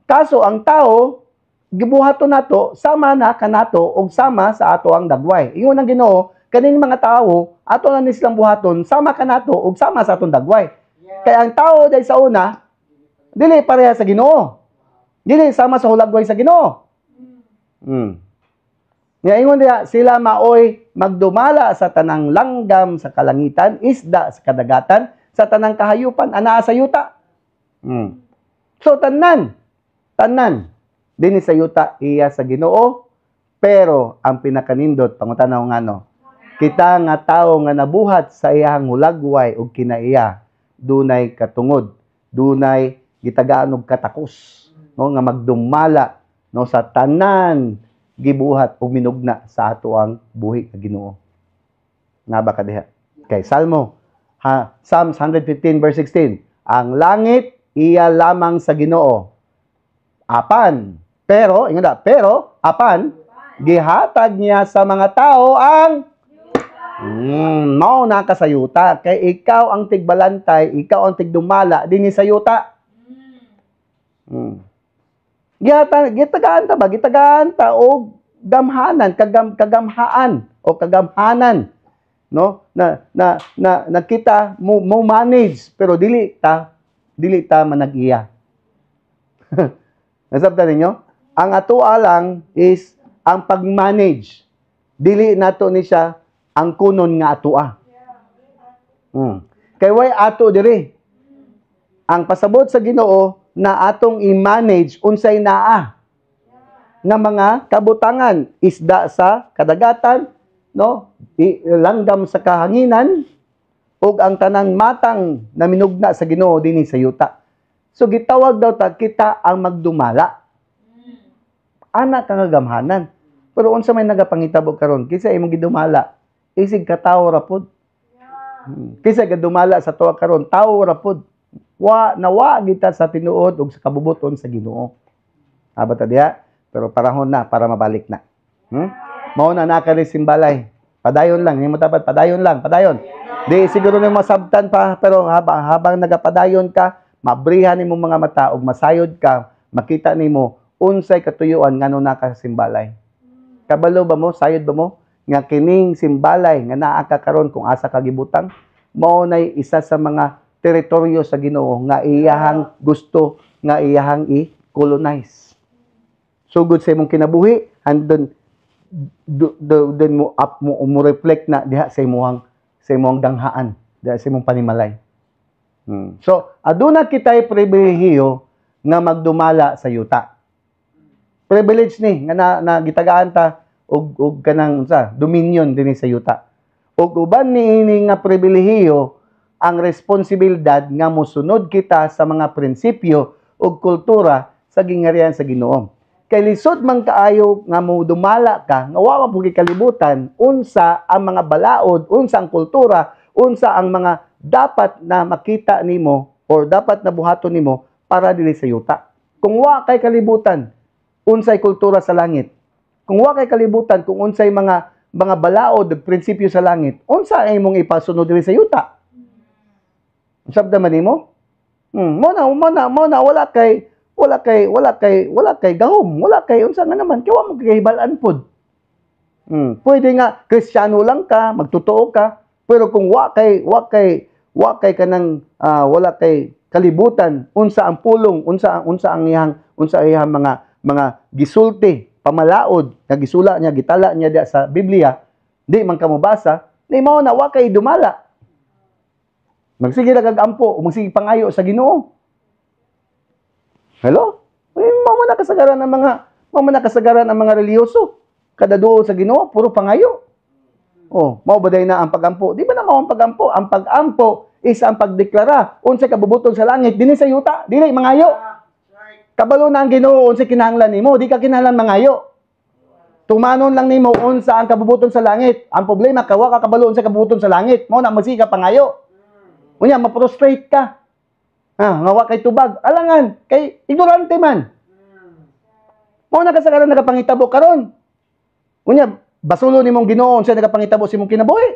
Kaso ang tao gibuhaton nato sama na kanato ug sama sa ato ang dagway. Ingon ang Ginoo, kaning mga tao ato na ni silang buhaton sama kanato ug sama sa atong dagway. Kaya ang tao dahil sa una dili pareha sa Ginoo. Dili sama sa hulagway sa Ginoo. Nga ingon diha, sila maoy magdumala sa tanang langgam sa kalangitan, isda sa kadagatan, sa tanang kahayupan anaa sa yuta. So tanan dinhi sa yuta iya sa Ginoo, pero ang pinakanindot pangutanaw ngano, kita nga tawo nga nabuhat sa iyang hulagway ug kinaiya dunay katungod, dunay gitagaan og katakos, no, nga magdumala no sa tanan gibuhat ug minugna sa ato ang buhi nga Ginoo. Nga ba ka diha? Kay Psalms 115 verse 16. Ang langit iya lamang sa Ginoo. Apan, pero apan gihatag niya sa mga tao ang mao na ka sa yuta. Kay ikaw ang tigbalantay, ikaw ang tigdumala dinhi sa yuta. Gitagaan ta og gamhanan, kagamhaan o kagamhanan, no, na kita mo manage pero dili ta manag-iya. Nasabtan ninyo? Ang atoa lang is ang pag-manage. Dili nato ni siya ang kunon nga atoa. Kay way ato diri. Ang pasabot sa Ginoo na atong i-manage unsay naa nga mga kabutangan, isda sa kadagatan, no, langgam sa kahanginan ug ang tanang matang na minugna sa Ginoo dinhi sa yuta. So gitawag daw ta kita ang magdumala. Ana ka nga gamhanan. Pero unsa may nagapangitabo karon kinsa imong gidumala, isig ka tawo ra pod. Kinsa gadumala sa tuwa karon, tawo ra pod. Wa kita sa tinuod ug sa kabubuton sa Ginoo. Abata diha, pero parahon na para mabalik na. Mao na nakali simbalay. Padayon lang, himo tapad padayon lang. Di siguro nimo masabtan pa, pero habang nagapadayon ka, mabrihan nimo mga mata ug masayod ka, makita nimo unsay katuyuan ngano naka simbalay. Kabalo ba mo, sayod ba mo nga kining simbalay nga naa ka karon kung asa ka gibutang mao nay isa sa mga teritoryo sa Ginoo nga iyahang gusto nga iyahang i-colonize. Sugod sa imong kinabuhi, andon doon mo up mo reflect na diha sa imong danghaan, diha sa imong panimalay. So, aduna kitay pribilehiyo nga magdumala sa yuta. Privilege ni nga na gitagaan ta og kanang dominion dinhi sa yuta. Ug uban niini nga pribilehiyo ang responsibilidad nga mosunod kita sa mga prinsipyo ug kultura sa gingarihan sa Ginoo. Kay lisod man kaayo nga mo dumala ka nga wa mo kalibutan unsa ang mga balaod, unsa ang kultura, unsa ang mga dapat na makita nimo or dapat na buhaton nimo para dili sa yuta. Kung wa kay kalibutan, unsay kultura sa langit. Kung wa kay kalibutan kung unsay mga balaod ug prinsipyo sa langit, unsa ay imong ipasunod dili sa yuta? Sabda man nimo? Mo na wala kay gahom, wala kay unsa nga naman kay wa mo kahibalan pod. Pwede nga Kristiyano lang ka, magtotoo ka, pero kung wa kay kanang wala kay kalibutan, unsa ang pulong, unsa ang iyang mga gisulti, pamalaod nga gisula niya, gitala niya diha sa Biblia, di man ka mobasa, di mao na wa kay dumala. Magsige ra kag ampo, magsige pangayo sa Ginoo. Hello? Mama nakasagaran ang mga reliyoso. Kada duo sa Ginoo, puro pangayo. Oh, mao baday na ang pagampo. Di ba na mao ang pagampo? Ang pagampo is ang pagdeklara unsay kabubuton sa langit dinhi sa yuta, dili mangayo. Kabalo na ang Ginoo unsay kinahanglan nimo, di ka kinahanglan mangayo. Tumanon lang nimo unsa ang kabubuton sa langit. Ang problema kawa ka kabalo unsay kabubuton sa langit, mao na magsige ka pangayo. Unya ma-prostrate ka. Nga wa kay tubag, alangan kay ignorante man. Mao na kasagaran nagapangitabo karon. Unya basulo nimong Ginoo unsa nagapangitabo sa imong kinabuhi.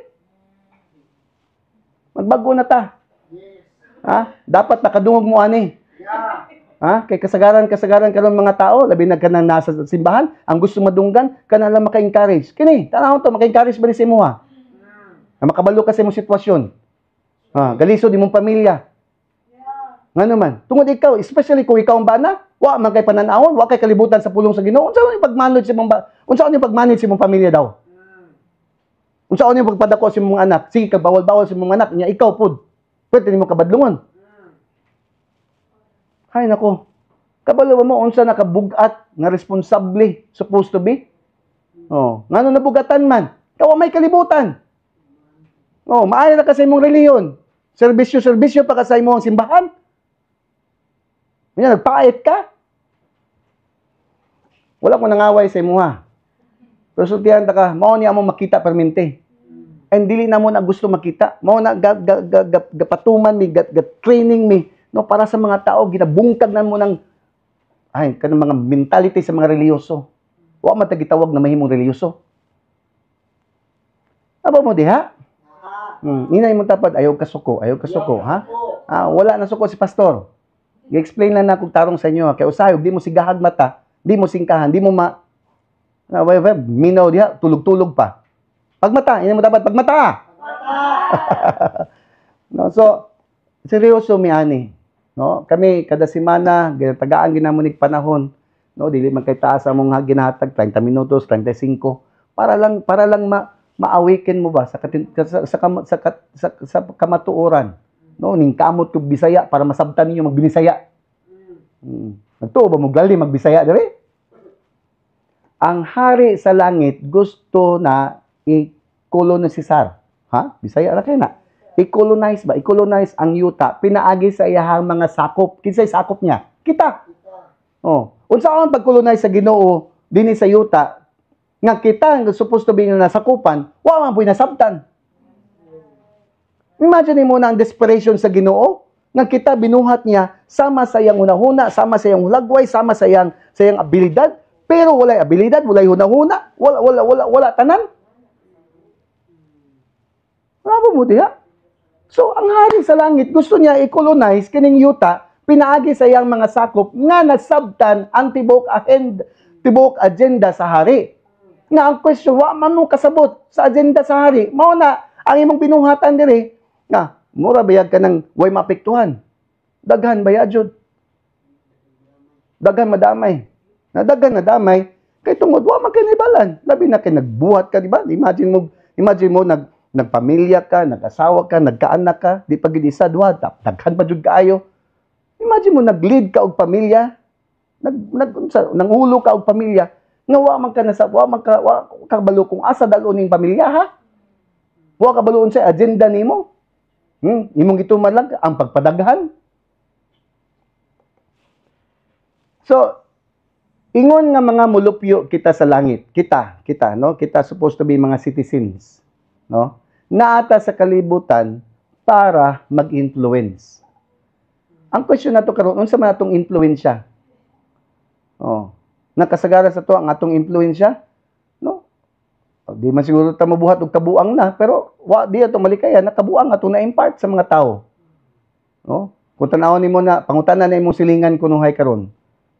Magbago na ta. Dapat nakadungog mo ani. Kay kasagaran karon mga tao, labi na kanang nasa simbahan, ang gusto madunggan kana lang maka-encourage. Kini, tanawon to maka-encourage ba ni sa imo ha? Makabalo ka sa imong sitwasyon. Galisod imong pamilya. Nga naman, tungod ikaw, especially kung ikaw ang bana, wa man kay pananahon, wa kay kalibutan sa pulong sa Ginoo. Unsa ni pagmanage sa pagmanage sa imong pamilya daw? Unsa ni pagpadako sa imong anak? Sige ka bawal-bawal sa imong anak, nya ikaw pud. Pwede nimo kabadlungon. Hay nako. Kabalo mo unsa nakabugat nga responsable supposed to be? Ngano nabugatan man? Ikaw may kalibutan. Maayo na ka sa imong reliyon. Serbisyo pa ka sa imong simbahan. Nagpait ka. Wala ko nangaway sa imo ha. Pero sultihan ta ka, mao ni among makita permente. And dili na mo na gusto makita. Mao na gapatuman mi, training mi no para sa mga tao ginabungkag na mo ng kanang mga mentality sa mga reliyoso. Wa man ta gitawag na mahimong reliyoso. Aba mo diha? Ninay mo tapad ayaw kasuko, ha? Wala na suko si pastor. I-explain lang na kung tarong sa inyo. Kaya usayog, di mo sigahag mata, di mo singkahan, di mo minaw diha, tulog-tulog pa. Pagmata, hindi mo dapat pagmata. No, so, seryoso mi ani. No? Kami, kada semana, tagaan ginamunig panahon, no? Dili man kay taas among ginahatag, 30 minutos, 35, para lang ma-awaken mo ba sa kamatuoran. No, ning kamot kog Bisaya para masabtan ninyo magbinisaya. Nagtuo ba mo gali magbisaya dire? Ang hari sa langit gusto na i-colonizar. Bisaya ra kay na. I-colonize ba? I-colonize ang yuta pinaagi sa iyahang mga sakop. Kinsay sakop niya? Kita. Unsa ang pag-colonize sa Ginoo dinhi sa yuta nga kita nga supposed to be nga nasakupan, wa man puy nasabtan. Imagine mo na ang desperation sa Ginoo nga kita binuhat niya sama sa iyang hunahuna, sama sa iyang hulagway, sama sa iyang abilidad, pero walay abilidad, walay hunahuna, wala tanan. Ano mo diha? So ang hari sa langit gusto niya i-colonize kining yuta pinaagi sa iyang mga sakop nga nasabtan ang tibok agenda sa hari. Nga ang question, wa man mo kasabot sa agenda sa hari. Mao na ang imong binuhatan diri nga mura bayag ka ng way mapektuhan. Daghan bayad jud. Daghan madamay. Daghan na damay kay tungod wa man kay nibalan. Labi na kay nagbuhat ka, di ba? Imagine mo nagpamilya ka, nag-asawa ka, nagkaanak ka, di pa gid isa duha, daghan pa jud kaayo. Imagine mo nag-lead ka og pamilya, nanghulo ka og pamilya, nga wa man ka balo kung asa dalon ning pamilya ha. Wa ka baloon sa agenda nimo. Imong gituman lang ang pagpadaghan. So, ingon nga mga mulupyo kita sa langit. Kita, no? Kita supposed to be mga citizens, no? Naata sa kalibutan para mag-influence. Ang question nato karon, unsa man atong influensya? Oh, nakasagara sa to ang atong influensya, no? Di man siguro ta mabuhat og kabuang na, pero wa di ato malikaya nakabuang ato na impart sa mga tao. No? Kung tan-awon nimo na pangutanan na imong silingan kuno hay karon.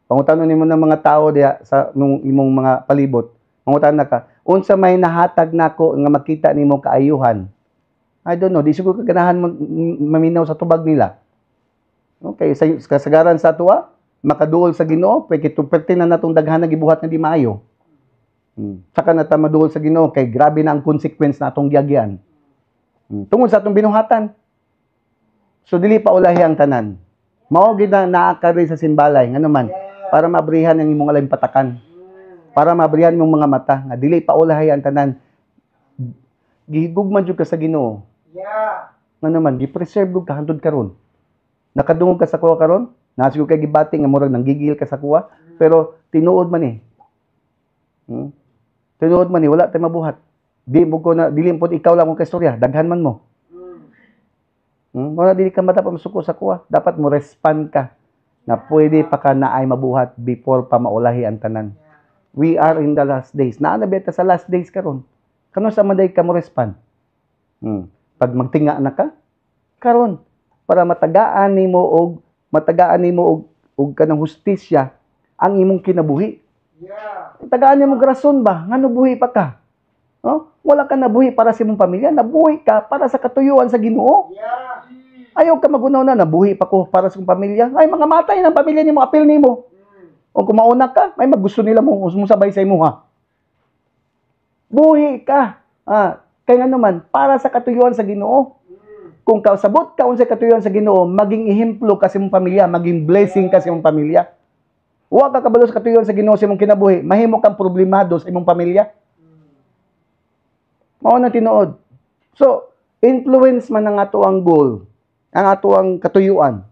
Pangutanon nimo ng mga tao diha sa imong mga palibot. Pangutanan ka, unsa may nahatag nako nga makita nimo kaayuhan? I don't know, di siguro ka ganahan maminaw sa tubag nila. Okay, sa kasagaran sa tuwa, makaduol sa Ginoo, pwede na natong daghan na gibuhat na di maayo. Saka na ta maduol sa Ginoo kay grabe na ang consequence na atong giyagyan. Tungod sa atong binuhatan. So dili pa ulahi ang tanan. Mao gid na naakari sa simbalay ngano man para mabrihan ang imong alay patakan. Para mabrihan imong mga mata nga dili pa ulahi ang tanan. Gihigugman jud ka sa Ginoo. Yeah. Ngano man gi-preserve ka hangtod karon. Nakadungog ka sa kuha karon, nasig kay gibati nga murag nanggigil ka sa kuha, pero tinuod man Tinuod man wala tay mabuhat. Di mo ko na dili pod ikaw lang ang kaistorya, daghan man mo. Wala dili ka mata pa masuko sa kuha, dapat mo respond ka na pwede pa ka na ay mabuhat before pa maulahi ang tanan. We are in the last days. Naa na beta sa last days karon. Kano sa manday ka mo respond? Pag magtinga na ka karon para matagaan nimo og kanang hustisya ang imong kinabuhi. Yeah. Tagaan nimo grason ba? Ngano buhi pa ka? No? Wala ka nabuhi para sa imong pamilya, nabuhi ka para sa katuyuan sa Ginoo. Yeah. Ayaw ka magunaw na nabuhi pa ko para sa imong pamilya. Ay mga matay ng pamilya nimo, apil nimo. O kung mauna ka, may magusto nila mo sabay sa imo ha. Buhi ka. Kaya nga naman, para sa katuyuan sa Ginoo. Kung kasabot ka unsay katuyuan sa Ginoo, maging ehemplo ka sa imong pamilya, maging blessing ka sa imong pamilya. Wa ka kabalo sa katuyuan sa Ginoo sa imong kinabuhi, mahimo kang problemado sa imong pamilya. Mao na tinuod. So, influence man ang ato ang goal, ang ato ang katuyuan.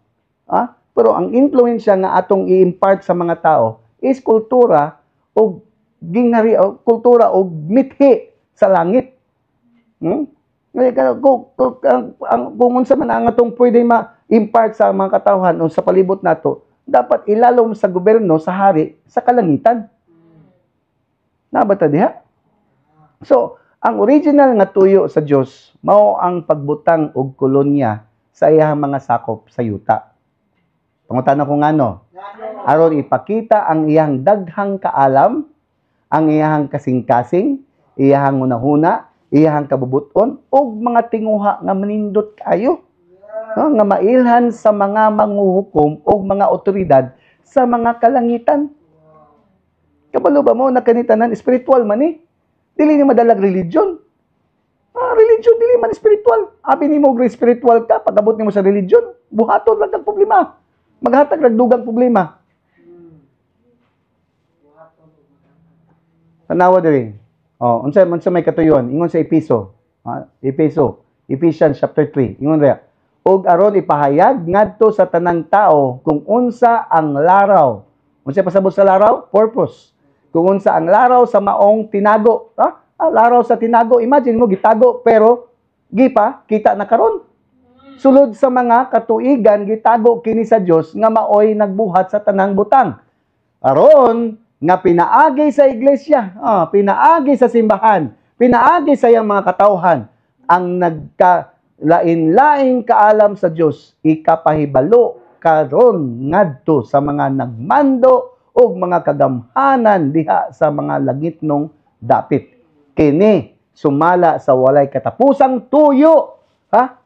Pero ang influensya nga atong i-impart sa mga tao is kultura o ginghari o kultura o mithi sa langit. Kung unsa man ang atong pwede ma-impart sa mga katawhan o sa palibot nato, dapat ilalom sa gobyerno, sa hari, sa kalangitan. Nabata diha? So, ang original nga tuyo sa Dios mao ang pagbutang og kolonya sa iyang mga sakop sa yuta. Pangutana ko ngano? Aron ipakita ang iyang daghang kaalam, ang iyang kasing-kasing, iyang hunahuna, iyang kabubuton og mga tinguha nga manindot kayo. Nga mailhan sa mga manghuhukom o mga otoridad sa mga kalangitan. Kabalo ba mo na kanitanan spiritual man Dili ni madalag religion. Religion dili man spiritual. Abi nimo grade spiritual ka pagabot nimo sa religion, buhaton lang kag problema. Maghatag lang dugang problema. Tanawa diri. Unsa may katuyon ingon sa Ephesians chapter 3. Ingon ra. Og aron ipahayag ngadto sa tanang tao kung unsa ang laraw. Unsa pasabot sa laraw? Purpose. Kung unsa ang laraw sa maong tinago. Laraw sa tinago. Imagine mo, gitago, pero kita na karon. Sulod sa mga katuigan, gitago kini sa Dios nga maoy nagbuhat sa tanang butang. Aron nga pinaagi sa iglesia, pinaagi sa simbahan, pinaagi sa iyang mga katawhan, ang lain-laing kaalam sa Dios, ikapahibalo karon ngadto sa mga nagmando o mga kagamhanan diha sa mga langitnong dapit. Kini sumala sa walay katapusang tuyo,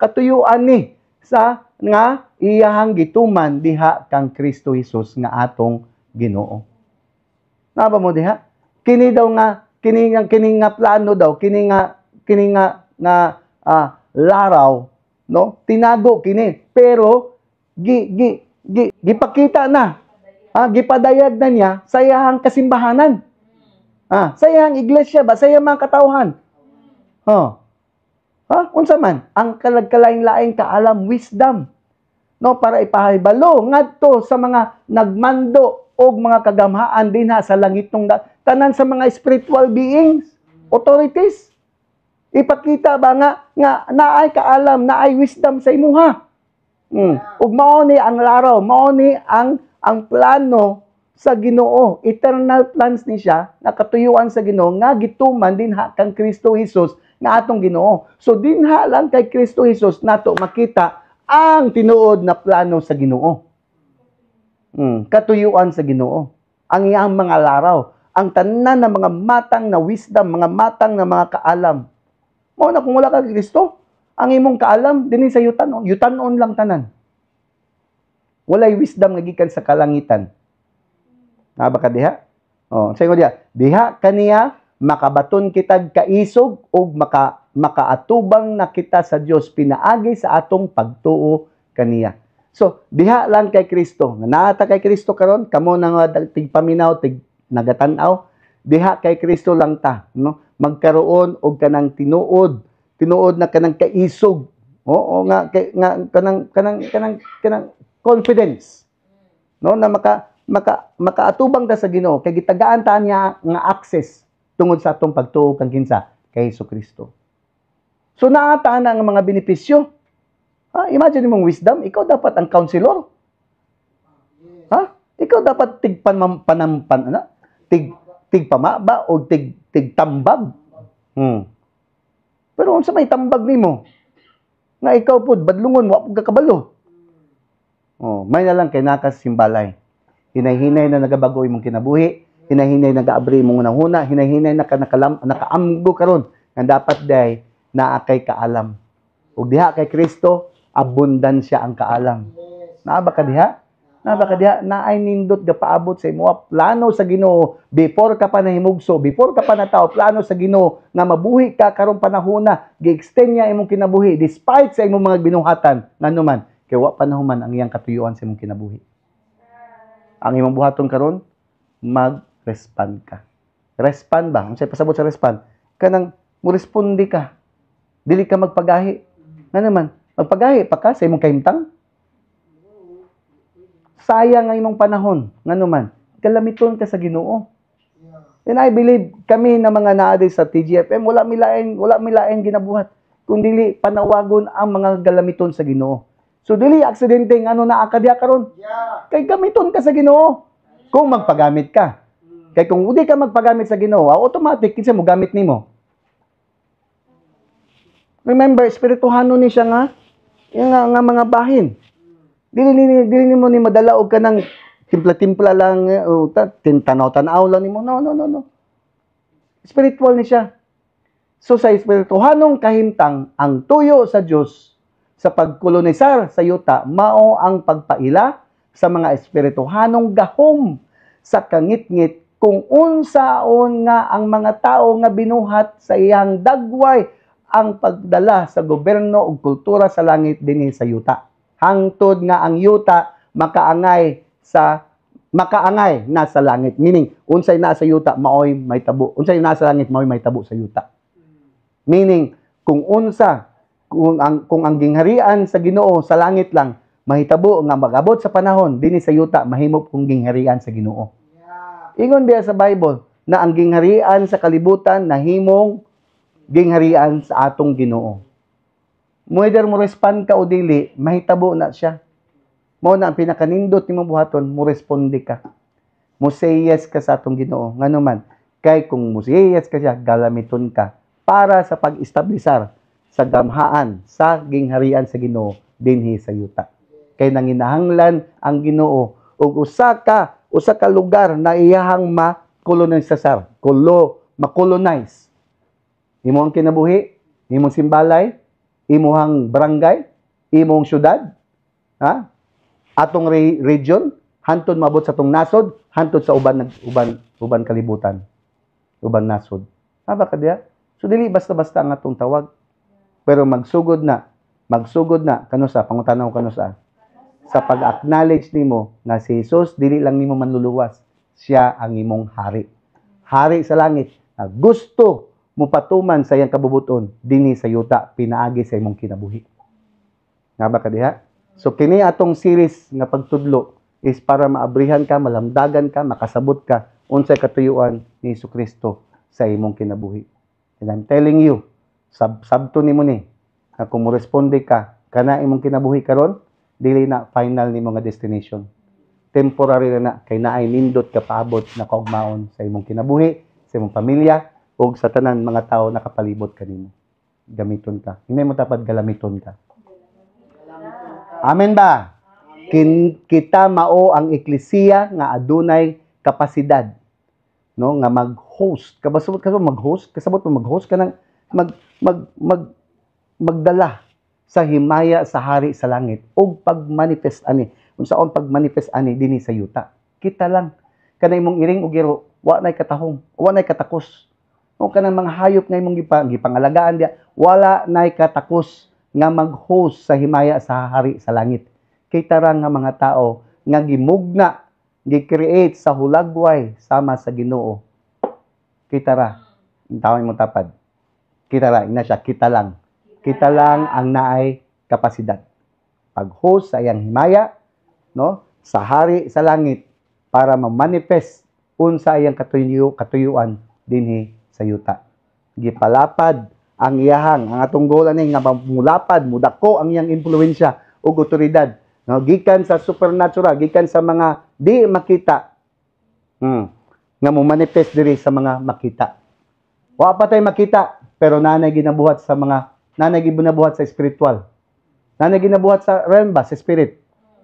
katuyuan ni sa nga iyahang gituman diha kang Kristo Jesus nga atong Ginoo. Naba mo diha? Kini daw nga kini nga plano daw, kini nga laraw, no? Tinago kini, pero gipakita na. Gipadayag na niya sa iyahang kasimbahanan. Sa iyahang iglesia ba, sa iyang mga katawhan. Unsa man ang kalagkalain-laing kaalam, wisdom, no, para ipahibalo ngadto sa mga nagmando og mga kagamhaan dinha sa langitong tanan sa mga spiritual beings, authorities. Ipakita ba nga naay kaalam, naay wisdom sa imuha. Ug mao ni ang laraw, mao ni ang plano sa Ginoo, eternal plans ni siya, nakatuyuan sa Ginoo nga gituman dinha kang Kristo Jesus nga atong Ginoo. So dinha lang kay Kristo Jesus nato makita ang tinuod na plano sa Ginoo. Katuyuan sa Ginoo. Ang iyang mga laraw, ang tanan ng mga matang na wisdom, mga matang na mga kaalam. Mao na kung wala ka kay Kristo, ang imong kaalam dinhi sa yutanon lang tanan. Walay wisdom nga gikan sa kalangitan. Naba ka diha? Sayo diha, diha kaniya makabaton kitag kaisog ug makaatubang na kita sa Dios pinaagi sa atong pagtuo kaniya. So, diha lang kay Kristo. Naata kay Kristo karon, kamo na nga tigpaminaw, nagatan-aw, diha kay Kristo lang ta, no? Magkaroon og kanang tinuod na kanang kaisog. Oo nga kanang confidence. No, na makaatubang ta sa Ginoo kay gitagaan ta niya nga access tungod sa atong pagtuo kang kinsa kay Hesukristo. So naata na ang mga benepisyo. Imagine mong wisdom, ikaw dapat ang counselor. Ikaw dapat tigpamaba o tigtambag. Pero unsa may tambag nimo? Nga ikaw pud badlungon wa pud kakabalo. May na lang kay nakas simbalay. Hinay-hinay na nagabago imong kinabuhi, hinay-hinay nagaabri imong unahuna, hinay-hinay nakaamgo karon nga dapat day naa kay kaalam. Ug diha kay Kristo, abundansya ang kaalam. Naa ba ka diha? Naay nindot ga paabot sa imo plano sa Ginoo before ka pa nahimugso, before ka pa natawo, plano sa Ginoo nga mabuhi ka karon panahona, gi-extend niya imong kinabuhi despite sa imong mga binuhatan nganuman kay wa panahuman ang iyang katuyuan sa imong kinabuhi. Ang imong buhaton karon, mag-respond ka. Respond ba? Unsay pasabot sa respond? Kanang mo responde ka. Dili ka magpagahi. Nga naman, magpagahi pa ka sa imong kahimtang. Sayang ang imong panahon. Nga naman, kalamiton ka sa Ginoo. And I believe kami na mga naadi sa TGFM, wala milain ginabuhat. Kundi panawagon ang mga galamiton sa Ginoo. So dili aksidente nga naa ka diha karon. Kay gamiton ka sa Ginoo. Kung magpagamit ka. Kay kung udi ka magpagamit sa Ginoo, automatic kinsa mo gamit nimo. Remember, espirituhano ni siya nga nga mga bahin. Dili nimo ni madala og kanang timpla-timpla lang tanaw-tanaw lang nimo. No. Spiritual ni siya. So sa espirituhanong kahimtang ang tuyo sa Dios sa pagkolonisar sa yuta, mao ang pagpaila sa mga espirituhanong gahom sa kangit-ngit kung unsaon nga ang mga tao nga binuhat sa iyang dagway ang pagdala sa gobyerno ug kultura sa langit dinhi sa yuta. Hangtod nga ang yuta makaangay na sa langit. Meaning, unsay na sa yuta, maoy may tabo. Unsay na sa langit, maoy may tabo sa yuta. Meaning, kung ang gingharian sa Ginoo sa langit lang mahitabo nga magabot sa panahon dinhi sa yuta mahimop kung gingharian sa Ginoo. Ingon biya sa Bible na ang gingharian sa kalibutan nahimong gingharian sa atong Ginoo. Whether mo respond ka o dili, mahitabo na siya. Mao na ang pinakanindot nimong buhaton, mo responde ka. Mo say yes ka sa atong Ginoo. Nganuman, kay kung mo say yes ka siya, galamiton ka para sa pag-establisar sa gamhaan sa gingharian sa Ginoo dinhi sa yuta. kay nanginahanglan ang Ginoo ug usa ka lugar na iyahang makolonize. Imong kinabuhi, imong simbalay, imong barangay, imong syudad, ha? Atong region, hantod mabot sa tong nasod, hantod sa uban kalibutan, uban nasod. Haba ka diya? So dili basta-basta ang atong tawag. Pero magsugod na kanusa pangutanaw kanusa sa pag-acknowledge nimo nga si Jesus dili lang nimo manluluwas, siya ang imong hari. Hari sa langit na gusto mo patuman sa iyang kabubuton dinhi sa yuta pinaagi sa imong kinabuhi. Nga ba ka diha? So kini atong series nga pagtudlo is para maabrihan ka, malamdagan ka, makasabot ka unsay katuyuan ni Jesucristo sa imong kinabuhi. And I'm telling you, sabto nimo ni na kung mo responde ka kana imong kinabuhi karon, dili na final nimo nga destination. Temporary na kay naay nindot ka paabot na kaugmaon sa imong kinabuhi, sa imong pamilya ug sa tanan mga tao nakapalibot kanimo. Gamiton ka. Hindi mo dapat galamiton ka. Amen ba? Kita mao ang eklesiya nga adunay kapasidad, no, nga mag-host. Kasabot ka mag-host, kasabot mo mag-host ka nang magdala sa himaya sa hari sa langit ug pag-manifest ani. Unsaon pag-manifest ani dinhi sa yuta. Kita lang kanay mong iring ug giro, wa nay katahong, wa nay katakos. O kanang mga hayop nga imong gipangalagaan dia, wala nay katakos nga mag-host sa himaya sa hari sa langit. Kita ra nga mga tao nga gimugna, gi-create sa hulagway sama sa Ginoo. Kita ra, tawon mo tapad. Kita ra, ina siya, kita lang. Kita lang ang naay kapasidad. Pag-host sa iyang himaya, no, sa hari sa langit para ma-manifest unsa iyang katuyuan dinhi sa yuta. Gipalapad ang atong goal ani nga mulapad, mudako ang iyang impluwensya ug otoridad, no, gikan sa supernatural, gikan sa mga di makita. Nga mo manifest diri sa mga makita. Wa pa tay makita, pero nanay ginabuhat sa spiritual. Nanay ginabuhat sa realm ba, sa spirit.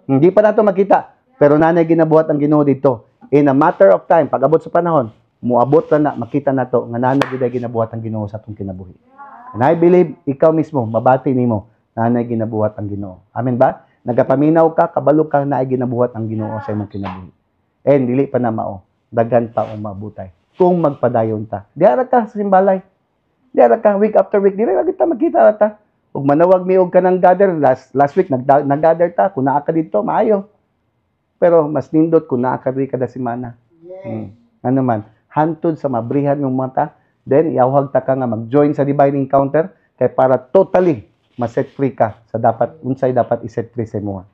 Hindi pa nato makita, pero nanay ginabuhat ang Ginoo dito. In a matter of time, pag abot sa panahon, muabot na makita nato nga nanay gid ginabuhat ang Ginoo sa atong kinabuhi. And I believe ikaw mismo mabati nimo nanay ginabuhat ang Ginoo. Amen ba? Nagapaminaw ka, kabalo ka na ay ginabuhat ang Ginoo sa imong kinabuhi. And dili pa na mao, daghan pa ang mabutay. Kung magpadayon ta. Diara ka sa simbalay. Diara ka week after week, dili ra kita makita ta. Ug manawag mi og kanang gather last week nag-gather ta, kun naa ka dito maayo. Pero mas nindot kung naa ka diri kada semana. Ano man, hantod sa mabrihan yung mata, then iawhag ta ka nga mag-join sa divine encounter kay para totally ma-set free ka sa unsay dapat i-set free sa imo.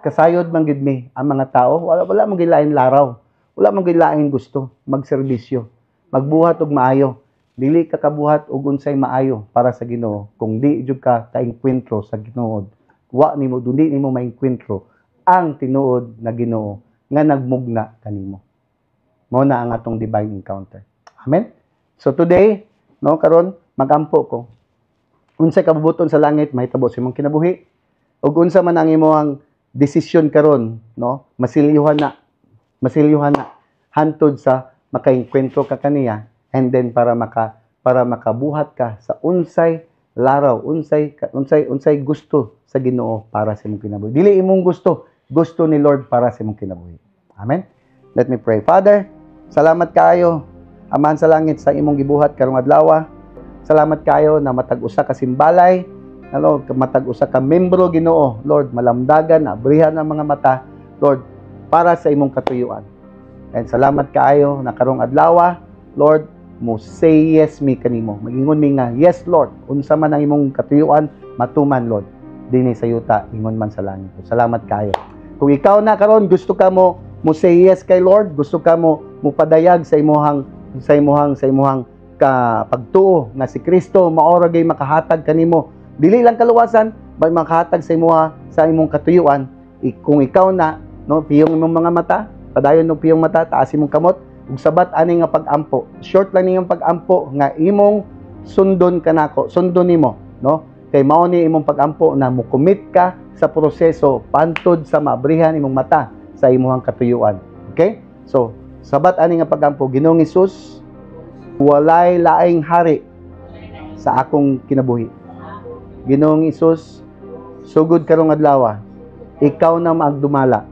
Kasayod man gid mi ang mga tao, wala man gilain laraw, wala man gilain gusto magserbisyo, magbuhat og maayo. Dili ka kabuhat og unsay maayo para sa Ginoo kung di jud ka kaengkwentro sa Ginoo. Wa nimo dili nimo maengkwentro ang tinuod na Ginoo nga nagmugna kanimo. Mao na ang atong divine encounter. Amen. So today, no, karon magampo ko. Unsay kabubuton sa langit mahitabo sa imong kinabuhi. Ug unsa man ang imong desisyon karon, no? Masilyuhan na hantod sa makaengkwentro ka kaniya. And then para makabuhat ka sa unsay laraw, unsay gusto sa Ginoo para sa imong kinabuhi. Dili imong gusto ni Lord para sa imong kinabuhi. Amen. Let me pray. Father, salamat kaayo Amahan sa langit sa imong gibuhat karong adlaw. Salamat kaayo na matag-usa ka simbalay, matag-usa ka membro Ginoo, Lord, malamdagan, abrihan ang mga mata, Lord, para sa imong katuyuan. And salamat kaayo na karong adlaw, Lord, mo say yes mi kanimo. Magingon mi nga, yes Lord, unsa man ang imong katuyuan, matuman Lord, dinhi sa yuta, ingon man sa langit. Salamat kaayo. Kung ikaw na karon gusto ka mo say yes kay Lord, gusto ka mo padayag sa imong pagtuo nga si Kristo maora gay makahatag kanimo. Dili lang kaluwasan, may makahatag sa imong katuyuan. Kung ikaw na, no, piyong imong mga mata, padayon no piyong mata, taas imong kamot, ug sabat ani nga pag-ampo. Short lang niyang pag-ampo nga imong sundon kanako, sundon nimo, no? Kay mao ni imong pag-ampo na mo commit ka sa proseso pantod sa maabrihan imong mata sa imuhang katuyuan. Okay? So, sabat ani nga pagampo, Ginoong Hesus, walay laing hari sa akong kinabuhi. Ginoong Hesus, sugod karong adlaw, ikaw na maagdumala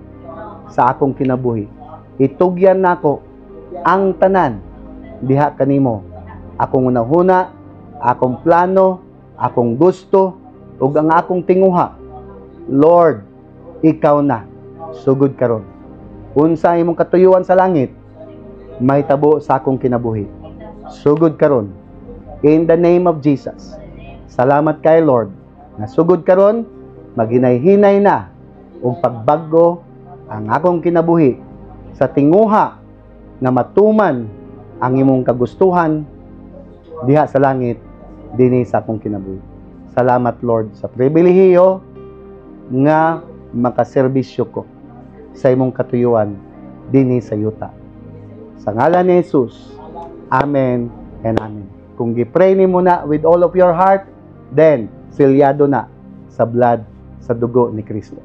sa akong kinabuhi. Itugyan nako ang tanan diha kanimo. Akong unahuna, akong plano, akong gusto, ug ang akong tinguha. Lord, ikaw na sugod karon. Unsa imong katuyuan sa langit, may tabo sa akong kinabuhi. Sugod karon. In the name of Jesus. Salamat kay Lord. Na sugod karon, maghinay-hinay na ug pagbago ang akong kinabuhi sa tinguha na matuman ang imong kagustuhan diha sa langit dinhi sa akong kinabuhi. Salamat Lord sa pribilehiyo nga makaserbisyo ko sa imong katuyuan dinhi sa yuta. Sa ngalan ni Jesus. Amen and amen. Kung gipray nimo na with all of your heart, then silyado na sa blood, sa dugo ni Kristo.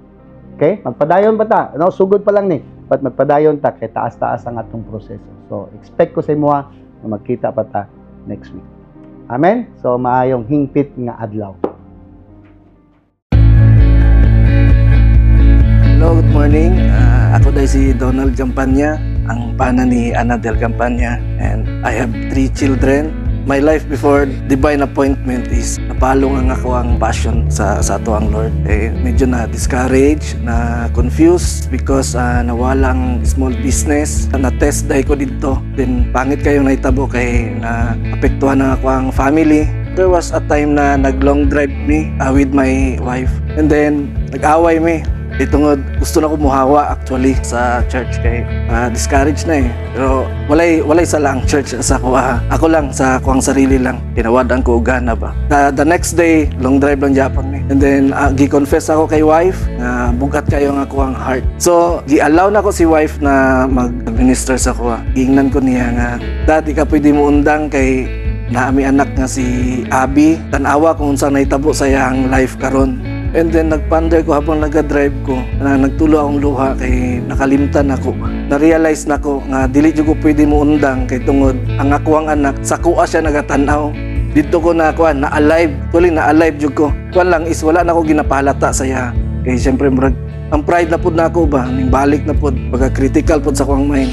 Okay? Magpadayon pa ta. No, sugod pa lang ni. But magpadayon ta kay taas-taas ang atong proseso. So, expect ko sa imo na magkita pa ta next week. Amen? So, maayong hingpit nga adlaw. Hello, good morning. Ako dahil si Donald Campanya, ang pana ni Ana Del Campanya, and I have 3 children. My life before divine appointment is napalong ang ako ang passion sa ato ang Lord. Medyo na-discouraged, na-confused because nawalang small business. Na-test dahil ko dito. Then pangit kayo naitabo kay na-apektuhan na ako ang family. There was a time na nag-long drive me with my wife. And then nag-away me. Itungod, gusto na ko muhawa actually sa church kay discouraged na eh. Pero walay sa lang church sa ako. Ako lang sa ako ang sarili lang. Tinawadan ko ugana ba. The next day, long drive lang Japan eh. And then gi-confess ako kay wife na bugat kayo ang ako ang heart. So, gi-allow na ko si wife na mag-minister sa ako. Giingnan ko niya nga, dati ka pwede mo undang kay naami anak nga si Abby. Tanawa kung saan naitabo sa iyang life karon. And then nagpander ko habang nag-drive ko na nagtulo akong luha kay nakalimtan ako. Na-realize na ko nga dili jud ko pwede mo undang kay tungod ang ako ang anak sa kuha siya nagatanaw. Dito ko na kuan na alive, tuloy na alive jud ko. Kuan lang is wala na ko ginapalata sa iya. Kay syempre murag ang pride na pud nako ba ning balik na pud pagka critical pud sa kuang mind.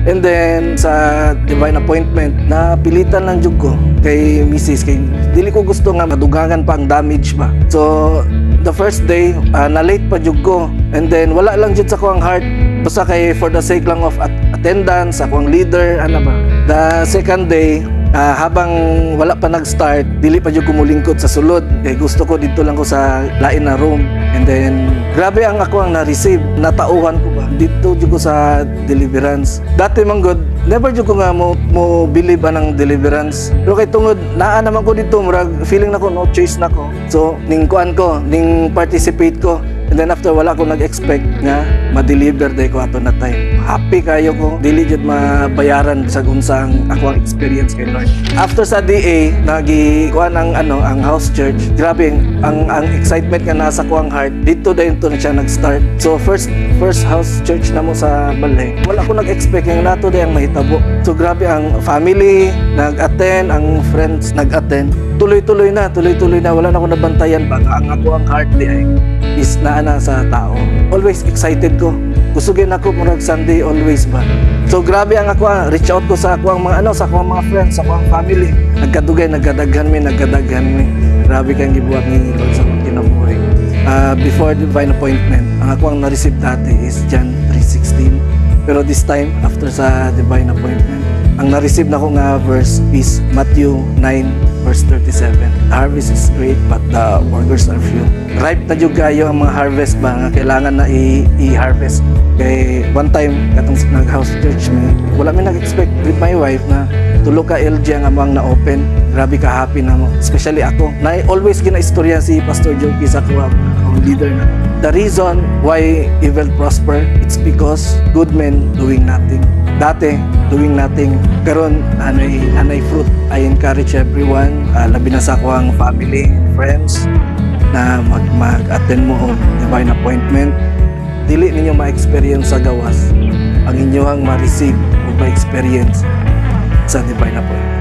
And then sa divine appointment na pilitan lang jud ko kay Mrs. kay dili ko gusto nga madugangan pa ang damage ba. So the first day na late pa jud ko and then wala lang jud sa ko ang heart basta kay for the sake lang of attendance ako ang leader ana ba. The second day habang wala pa nag-start dili pa jud ko mulingkod sa sulod kay gusto ko dito lang ko sa lain na room. And then grabe ang ako ang na-receive, natauhan ko ba dito jud ko sa deliverance. Dati man god never jud ko nga mo believe anang deliverance. Pero kay tungod naa naman ko dito murag feeling nako no choice nako. So ning kuan ko, ning participate ko. And then after wala ko nag-expect nga ma-deliver day ko ato na time. Happy kayo ko, dili jud mabayaran bisag unsang ako ang experience kay Lord. After sa DA, nagi-kuan ang house church. Grabe ang excitement nga nasa ko ang heart. Dito dayon to na siya nag-start. So first house church na mo sa Balay. Wala ko nag-expect nga nato day ang mahitabo. So grabe ang family nag-attend, ang friends nag-attend. Tuloy-tuloy na, wala na ako nabantayan ba ang ako ang heart di ay is na sa tao. Always excited ko. Kusugin ako murag Sunday always ba. So grabe ang ako, reach out ko sa ako ang mga sa ako ang mga friends, sa ako ang family. Nagkadugay, nagkadaghan mi. Grabe kang gibuhat ni Lord sa akong kinabuhi. Before divine appointment, ang ako ang na-receive dati is John 3:16. Pero this time, after sa divine appointment, ang na-receive na ko nga verse is Matthew 9:37. The harvest is great but the workers are few. Ripe na jud kayo ang mga harvest ba nga kailangan na i-harvest. Kay one time katong nag-house church mi, wala mi nag-expect with my wife na tulo ka LG ang amang na-open. Grabe ka happy na mo. Especially ako. Na always gina-istorya si Pastor Joki sa kuha ang leader na. The reason why evil prosper, it's because good men doing nothing. Dati, doing nothing. Karon anay fruit. I encourage everyone, labi na sa ako ang family, friends, na mag-attend mo og divine appointment, dili ninyo ma-experience sa gawas ang inyong ma-receive o ma-experience sa divine appointment.